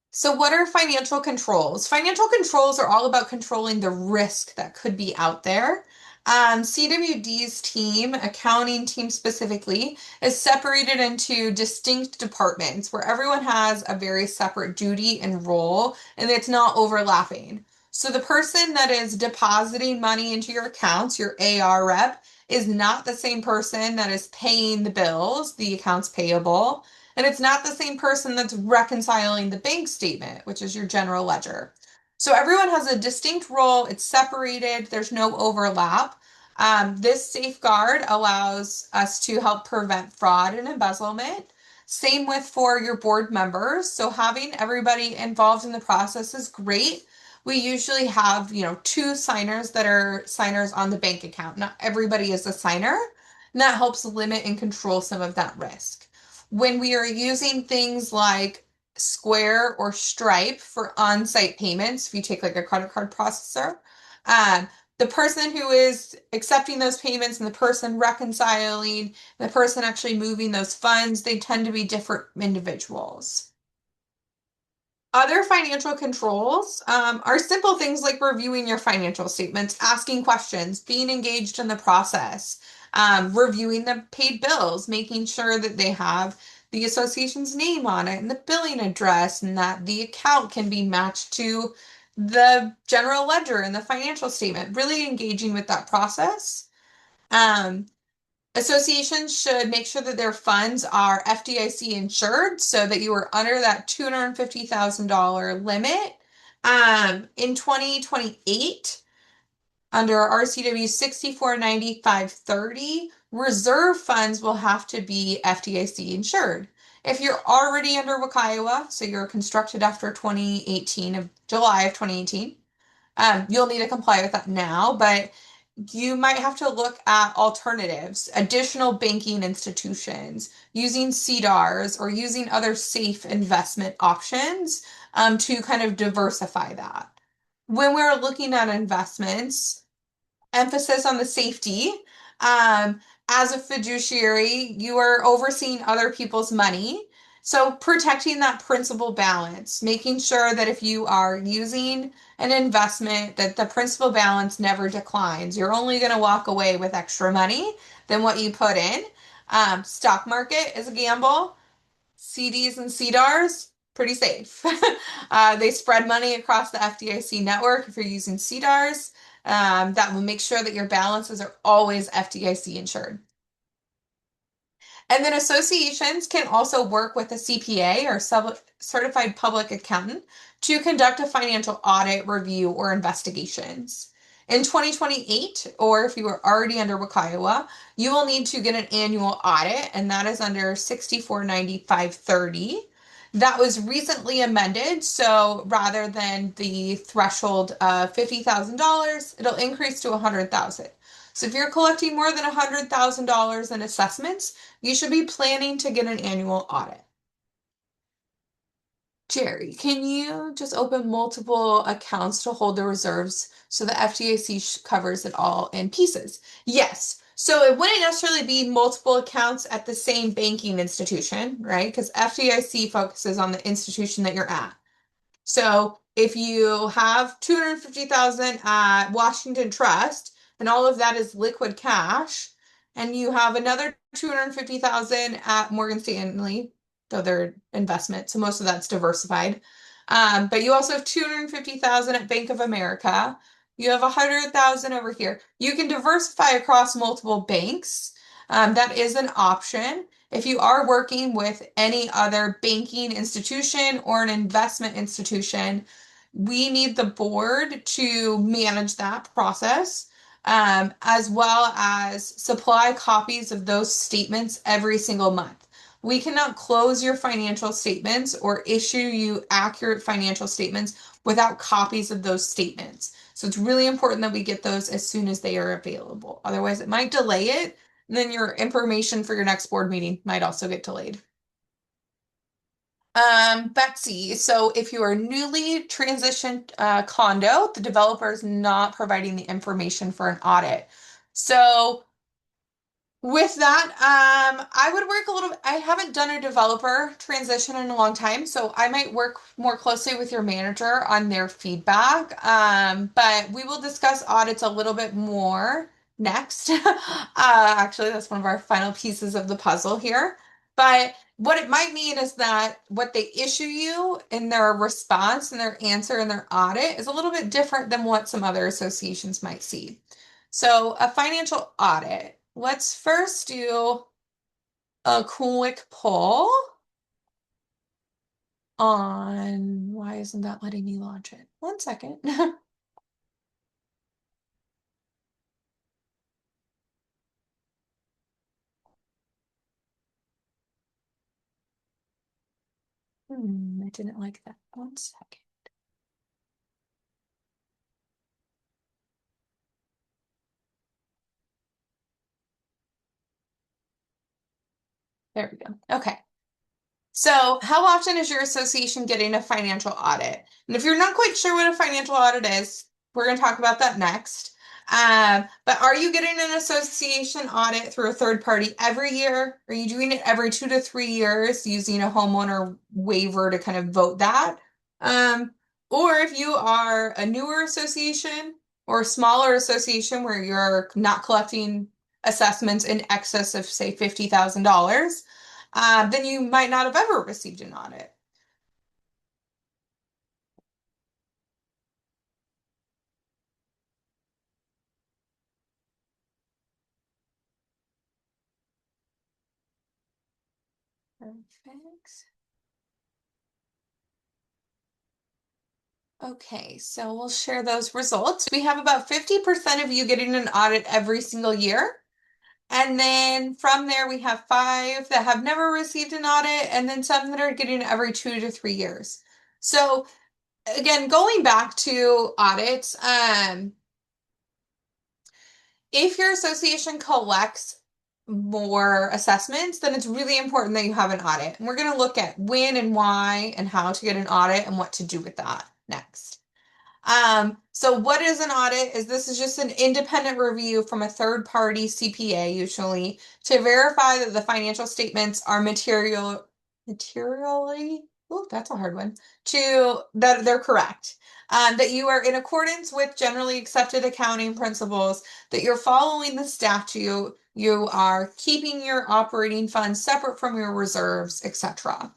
S1: So, what are financial controls? Financial controls are all about controlling the risk that could be out there. CWD's team, accounting team specifically, is separated into distinct departments where everyone has a very separate duty and role, and it's not overlapping. So, the person that is depositing money into your accounts, your AR rep, is not the same person that is paying the bills, the accounts payable. And it's not the same person that's reconciling the bank statement, which is your general ledger. So everyone has a distinct role. It's separated. There's no overlap. This safeguard allows us to help prevent fraud and embezzlement. Same with for your board members. So having everybody involved in the process is great. We usually have, two signers that are signers on the bank account. Not everybody is a signer, and that helps limit and control some of that risk when we are using things like Square or Stripe for on-site payments, if you take like a credit card processor, um, the person who is accepting those payments and the person reconciling, the person actually moving those funds, they tend to be different individuals. Other financial controls are simple things like reviewing your financial statements, asking questions, being engaged in the process, reviewing the paid bills, making sure that they have the association's name on it and the billing address, and that the account can be matched to the general ledger and the financial statement, really engaging with that process. Um, Associations should make sure that their funds are FDIC insured so that you are under that $250,000 limit. In 2028, under RCW 649530, reserve funds will have to be FDIC insured. If you're already under WCIWA, so you're constructed after 2018 of July of 2018, you'll need to comply with that now, but you might have to look at alternatives, additional banking institutions, using CDARs or using other safe investment options to kind of diversify that. When we're looking at investments, emphasis on the safety. As a fiduciary, you are overseeing other people's money. So protecting that principal balance, making sure that if you are using an investment, that the principal balance never declines. You're only going to walk away with extra money than what you put in. Stock market is a gamble. CDs and CDARs, pretty safe. They spread money across the FDIC network if you're using CDARs. That will make sure that your balances are always FDIC insured. And then associations can also work with a CPA or certified public accountant to conduct a financial audit, review, or investigations. In 2028, or if you are already under WCIWA, you will need to get an annual audit, and that is under 649530. That was recently amended, so rather than the threshold of $50,000, it'll increase to $100,000. So if you're collecting more than $100,000 in assessments, you should be planning to get an annual audit. Jerry, can you just open multiple accounts to hold the reserves so the FDIC covers it all in pieces? Yes. So it wouldn't necessarily be multiple accounts at the same banking institution, right? Because FDIC focuses on the institution that you're at. So if you have 250,000 at Washington Trust and all of that is liquid cash, and you have another 250,000 at Morgan Stanley, though they're investment, so most of that's diversified. But you also have 250,000 at Bank of America. You have 100,000 over here. You can diversify across multiple banks. That is an option. If you are working with any other banking institution or an investment institution, we need the board to manage that process, as well as supply copies of those statements every single month. We cannot close your financial statements or issue you accurate financial statements without copies of those statements. So it's really important that we get those as soon as they are available. Otherwise, it might delay it, and then your information for your next board meeting might also get delayed. Betsy, so if you are newly transitioned condo, the developer is not providing the information for an audit. So with that, I would work a little bit. I haven't done a developer transition in a long time, so I might work more closely with your manager on their feedback. But we will discuss audits a little bit more next. Actually, that's one of our final pieces of the puzzle here. But what it might mean is that what they issue you in their response and their answer in their audit is a little bit different than what some other associations might see. So, a financial audit. Let's first do a quick poll on why isn't that letting me launch it? One second. I didn't like that. One second. There we go. Okay. So, how often is your association getting a financial audit? And if you're not quite sure what a financial audit is, we're going to talk about that next. But are you getting an association audit through a third party every year? Are you doing it every 2 to 3 years using a homeowner waiver to kind of vote that? Um, or if you are a newer association or a smaller association where you're not collecting assessments in excess of, say, $50,000, then you might not have ever received an audit. Perfect. Okay, so we'll share those results. We have about 50% of you getting an audit every single year. And then from there, we have 5 that have never received an audit, and then some that are getting it every 2 to 3 years. So again, going back to audits, if your association collects more assessments, then it's really important that you have an audit. And we're going to look at when and why and how to get an audit and what to do with that next. So what is an audit? This is just an independent review from a third party CPA usually to verify that the financial statements are materially, oh, that's a hard one, to that they're correct. That you are in accordance with generally accepted accounting principles, that you're following the statute, you are keeping your operating funds separate from your reserves, etc.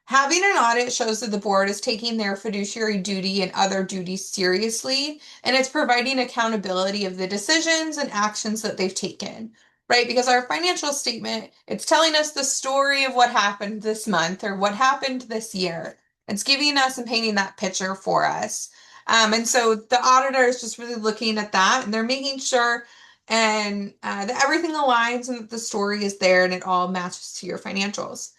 S1: Having an audit shows that the board is taking their fiduciary duty and other duties seriously, and it's providing accountability of the decisions and actions that they've taken, right? Because our financial statement, it's telling us the story of what happened this month or what happened this year. It's giving us and painting that picture for us. And so the auditor is just really looking at that and they're making sure that everything aligns and that the story is there and it all matches to your financials.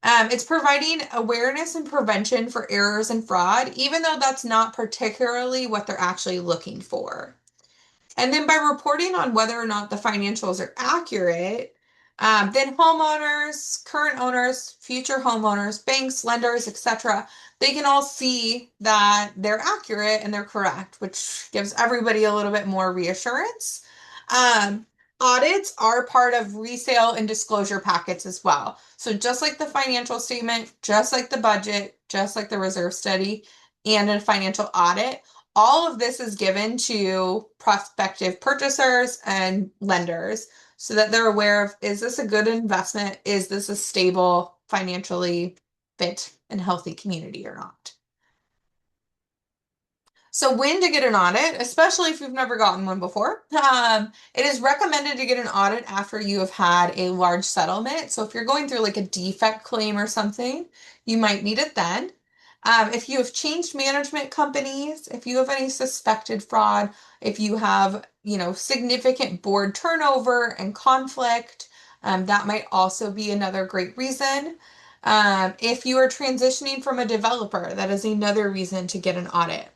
S1: It's providing awareness and prevention for errors and fraud, even though that's not particularly what they're actually looking for. And then by reporting on whether or not the financials are accurate, then homeowners, current owners, future homeowners, banks, lenders, etc., they can all see that they're accurate and they're correct, which gives everybody a little bit more reassurance. Um, Audits are part of resale and disclosure packets as well. So just like the financial statement, just like the budget, just like the reserve study, and a financial audit, all of this is given to prospective purchasers and lenders so that they're aware of, is this a good investment? Is this a stable, financially fit and healthy community or not? So when to get an audit, especially if you've never gotten one before, it is recommended to get an audit after you have had a large settlement. So if you're going through like a defect claim or something, you might need it then. If you have changed management companies, if you have any suspected fraud, if you have, significant board turnover and conflict, that might also be another great reason. If you are transitioning from a developer, that is another reason to get an audit.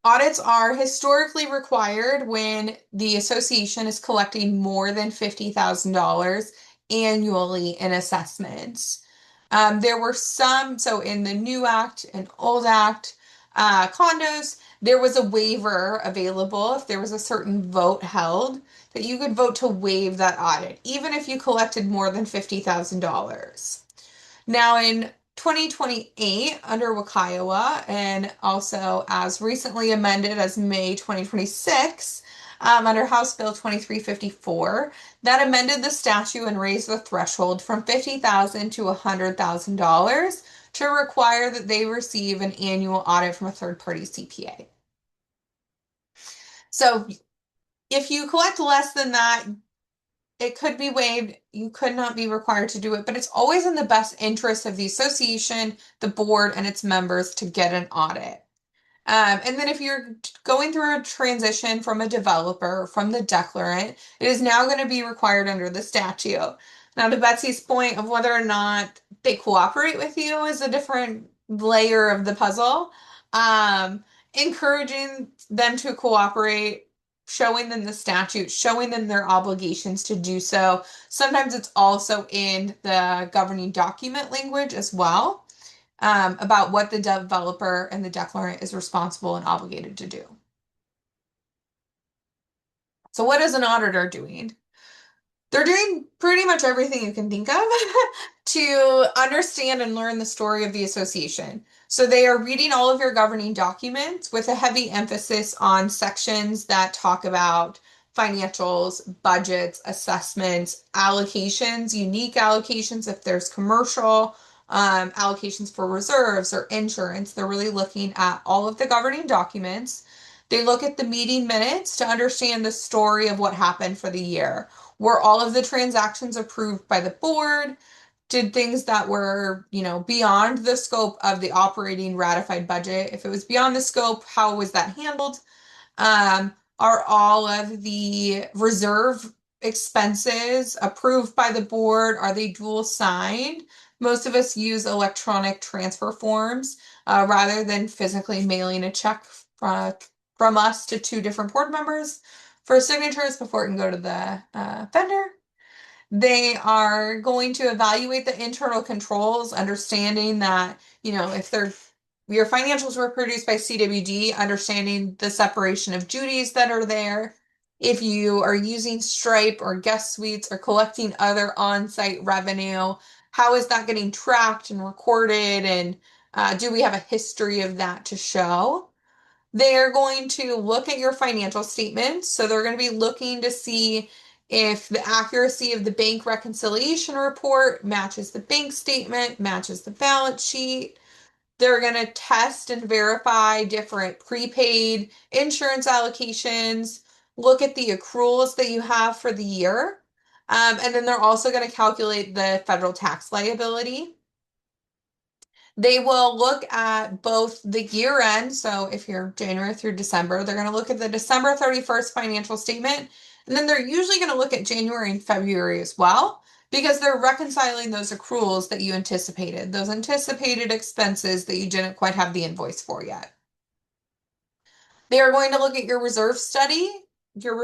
S1: Audits are historically required when the association is collecting more than $50,000 annually in assessments. There were some, so in the new act and old act, condos, there was a waiver available if there was a certain vote held that you could vote to waive that audit, even if you collected more than $50,000. Now, in 2028, under Wakaiowa, and also as recently amended as May 2026, under House Bill 2354, that amended the statute and raised the threshold from $50,000 to $100,000 to require that they receive an annual audit from a third-party CPA. So if you collect less than that, it could be waived. You could not be required to do it, but it's always in the best interest of the association, the board, and its members to get an audit. And then if you're going through a transition from a developer, from the declarant, it is now going to be required under the statute. Now, to Betsy's point of whether or not they cooperate with you is a different layer of the puzzle. Encouraging them to cooperate, showing them the statute, showing them their obligations to do so. Sometimes it's also in the governing document language as well, about what the developer and the declarant is responsible and obligated to do. So what is an auditor doing? They're doing pretty much everything you can think of to understand and learn the story of the association. So they are reading all of your governing documents with a heavy emphasis on sections that talk about financials, budgets, assessments, allocations, unique allocations if there's commercial, allocations for reserves or insurance. They're really looking at all of the governing documents. They look at the meeting minutes to understand the story of what happened for the year. Were all of the transactions approved by the board? Did things that were, beyond the scope of the operating ratified budget? If it was beyond the scope, how was that handled? Are all of the reserve expenses approved by the board? Are they dual signed? Most of us use electronic transfer forms rather than physically mailing a check from us to two different board members for signatures before it can go to the vendor. They are going to evaluate the internal controls, understanding that, if your financials were produced by CWD, understanding the separation of duties that are there. If you are using Stripe or guest suites or collecting other on-site revenue, how is that getting tracked and recorded? And do we have a history of that to show? They're going to look at your financial statements. So they're going to be looking to see if the accuracy of the bank reconciliation report matches the bank statement, matches the balance sheet. They're going to test and verify different prepaid insurance allocations, look at the accruals that you have for the year. And then they're also going to calculate the federal tax liability. They will look at both the year end, so if you're January through December, they're going to look at the December 31st financial statement, and then they're usually going to look at January and February as well, because they're reconciling those accruals that you anticipated, those anticipated expenses that you didn't quite have the invoice for yet. They are going to look at your reserve study, your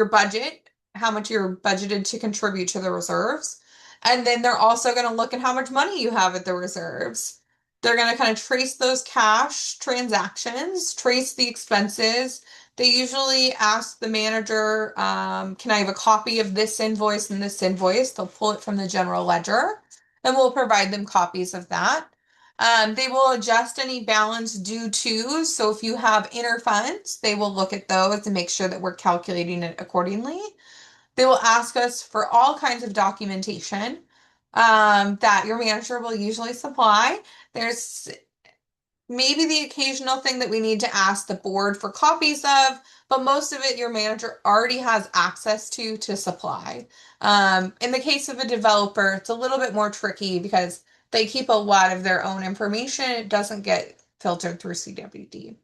S1: budget, how much you're budgeted to contribute to the reserves. And then they're also going to look at how much money you have at the reserves. They're going to kind of trace those cash transactions, trace the expenses. They usually ask the manager, can I have a copy of this invoice and this invoice? They'll pull it from the general ledger and we'll provide them copies of that. They will adjust any balance due to. So if you have inter funds, they will look at those and make sure that we're calculating it accordingly. They will ask us for all kinds of documentation that your manager will usually supply. There's maybe the occasional thing that we need to ask the board for copies of, but most of it your manager already has access to supply. In the case of a developer, it's a little bit more tricky because they keep a lot of their own information. It doesn't get filtered through CWD.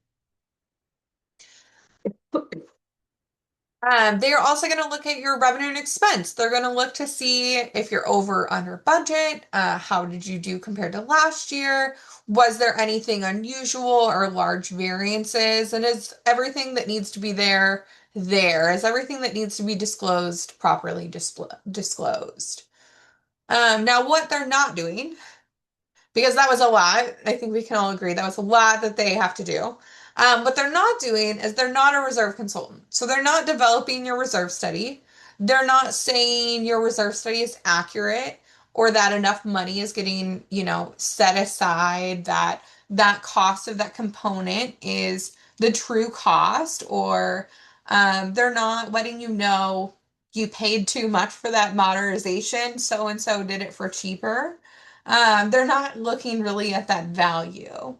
S1: They're also going to look at your revenue and expense. They're going to look to see if you're over or under budget. How did you do compared to last year? Was there anything unusual or large variances? And is everything that needs to be there there? Is everything that needs to be disclosed properly disclosed? Now, what they're not doing, because that was a lot. I think we can all agree that was a lot that they have to do. What they're not doing is they're not a reserve consultant. So they're not developing your reserve study. They're not saying your reserve study is accurate or that enough money is getting, set aside, that that cost of that component is the true cost, or they're not letting you know you paid too much for that modernization, so and so did it for cheaper. They're not looking really at that value.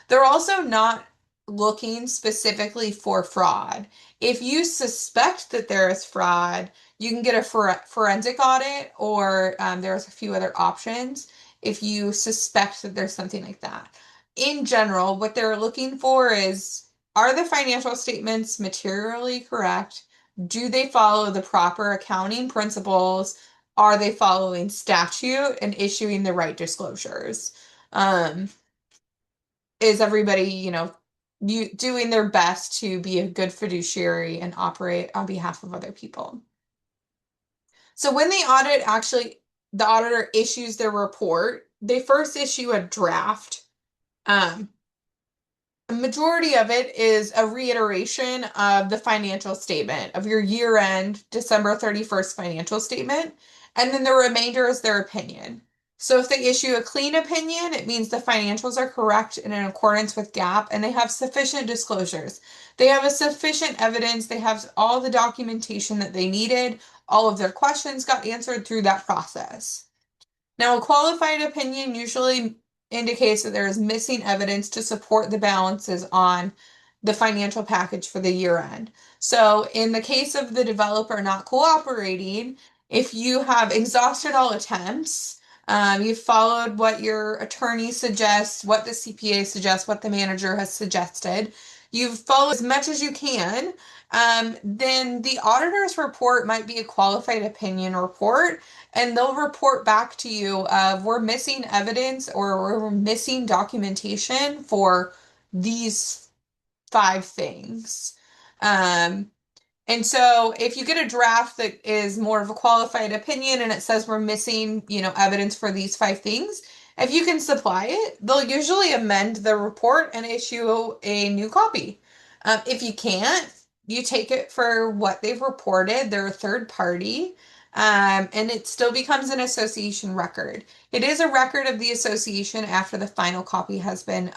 S1: They're also not looking specifically for fraud. If you suspect that there is fraud, you can get a forensic audit, or there's a few other options if you suspect that there's something like that. In general, what they're looking for is, are the financial statements materially correct? Do they follow the proper accounting principles? Are they following statute and issuing the right disclosures? Um, is everybody, you doing their best to be a good fiduciary and operate on behalf of other people? So when the auditor issues their report, they first issue a draft. Um, A majority of it is a reiteration of the financial statement of your year-end December 31st financial statement, and then the remainder is their opinion. So if they issue a clean opinion, it means the financials are correct and in accordance with GAAP, and they have sufficient disclosures. They have a sufficient evidence, they have all the documentation that they needed, all of their questions got answered through that process. Now, a qualified opinion usually indicates that there is missing evidence to support the balances on the financial package for the year end. So, in the case of the developer not cooperating, if you have exhausted all attempts, you've followed what your attorney suggests, what the CPA suggests, what the manager has suggested, you've followed as much as you can, then the auditor's report might be a qualified opinion report, and they'll report back to you of, we're missing evidence or we're missing documentation for these five things. Um, and so if you get a draft that is more of a qualified opinion and it says we're missing, evidence for these five things, if you can supply it, they'll usually amend the report and issue a new copy. If you can't, you take it for what they've reported. They're a third party, and it still becomes an association record. It is a record of the association after the final copy has been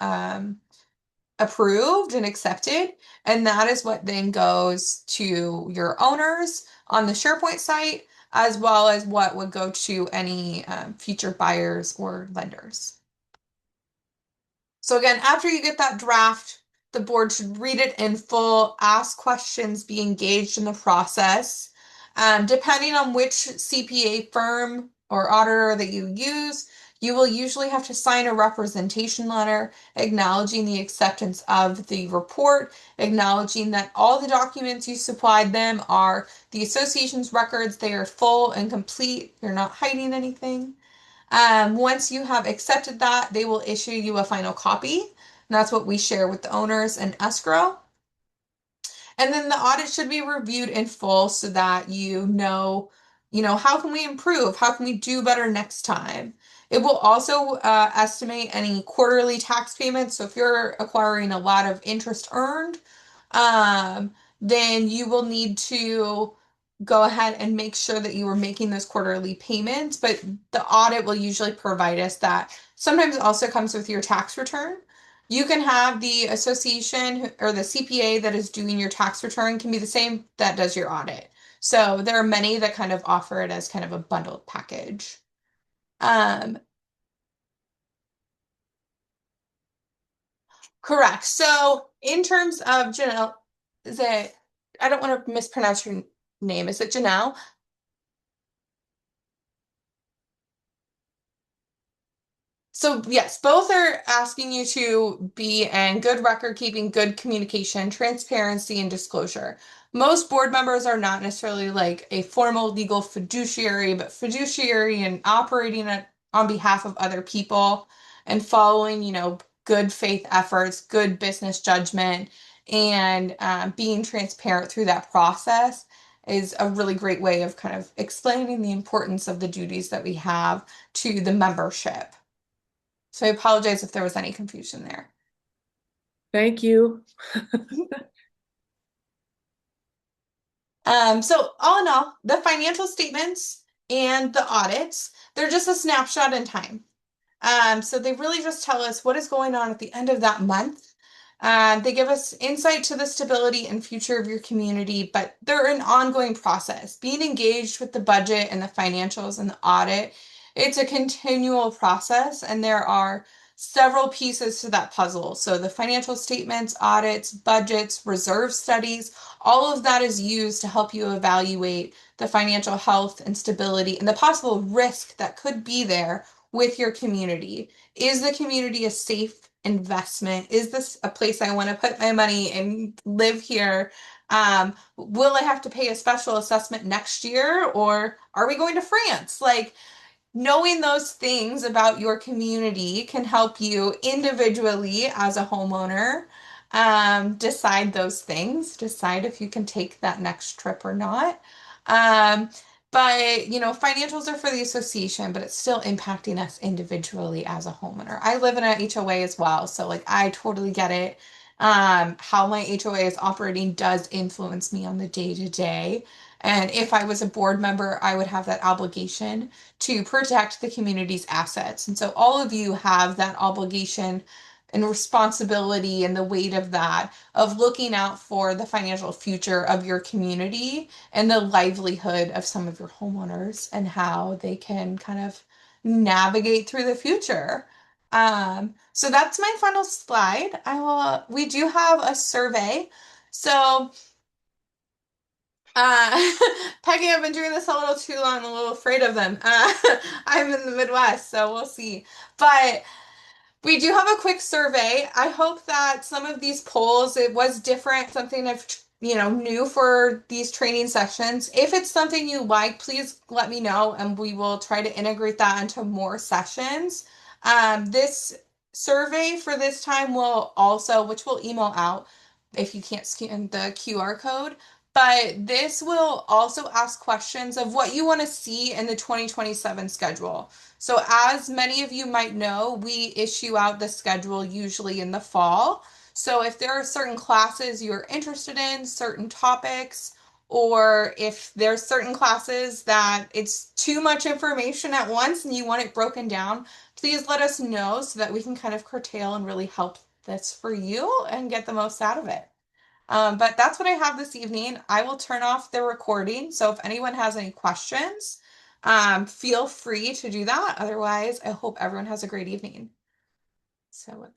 S1: approved and accepted. And that is what then goes to your owners on the SharePoint site, as well as what would go to any future buyers or lenders. So again, after you get that draft, the board should read it in full, ask questions, be engaged in the process. Depending on which CPA firm or auditor that you use, you will usually have to sign a representation letter acknowledging the acceptance of the report, acknowledging that all the documents you supplied them are the association's records, they are full and complete, you're not hiding anything. Once you have accepted that, they will issue you a final copy. And that's what we share with the owners and escrow. And then the audit should be reviewed in full so that how can we improve? How can we do better next time? It will also estimate any quarterly tax payments. So if you're acquiring a lot of interest earned, then you will need to go ahead and make sure that you are making those quarterly payments. But the audit will usually provide us that. Sometimes it also comes with your tax return. You can have the association or the CPA that is doing your tax return can be the same that does your audit. So there are many that kind of offer it as kind of a bundled package. Um, Correct. So in terms of Janelle, is it, I don't want to mispronounce your name. Is it Janelle? So yes, both are asking you to be in good record keeping, good communication, transparency, and disclosure. Most board members are not necessarily like a formal legal fiduciary, but fiduciary and operating on behalf of other people and following, good faith efforts, good business judgment, and being transparent through that process is a really great way of kind of explaining the importance of the duties that we have to the membership. So I apologize if there was any confusion there.
S3: Thank you.
S1: So all in all, the financial statements and the audits, they're just a snapshot in time. So they really just tell us what is going on at the end of that month. They give us insight to the stability and future of your community, but they're an ongoing process. Being engaged with the budget and the financials and the audit, it's a continual process, and there are several pieces to that puzzle. So the financial statements, audits, budgets, reserve studies, all of that is used to help you evaluate the financial health and stability and the possible risk that could be there with your community. Is the community a safe investment? Is this a place I want to put my money and live here? Will I have to pay a special assessment next year, or are we going to France? Like, knowing those things about your community can help you individually as a homeowner decide those things, decide if you can take that next trip or not. Um, but, financials are for the association, but it's still impacting us individually as a homeowner. I live in an HOA as well, so like I totally get it. How my HOA is operating does influence me on the day to day. And if I was a board member, I would have that obligation to protect the community's assets. And so all of you have that obligation and responsibility and the weight of that, of looking out for the financial future of your community and the livelihood of some of your homeowners and how they can kind of navigate through the future. So that's my final slide. We do have a survey. So uh, Peggy, I've been doing this a little too long. I'm a little afraid of them. I'm in the Midwest, so we'll see. But we do have a quick survey. I hope that some of these polls, it was different, something I've, new for these training sessions. If it's something you like, please let me know and we will try to integrate that into more sessions. This survey for this time will also, which we'll email out if you can't scan the QR code, but this will also ask questions of what you want to see in the 2027 schedule. So as many of you might know, we issue out the schedule usually in the fall. So if there are certain classes you're interested in, certain topics, or if there's certain classes that it's too much information at once and you want it broken down, please let us know so that we can kind of curtail and really help this for you and get the most out of it. But that's what I have this evening. I will turn off the recording. So if anyone has any questions, feel free to do that. Otherwise, I hope everyone has a great evening. So let's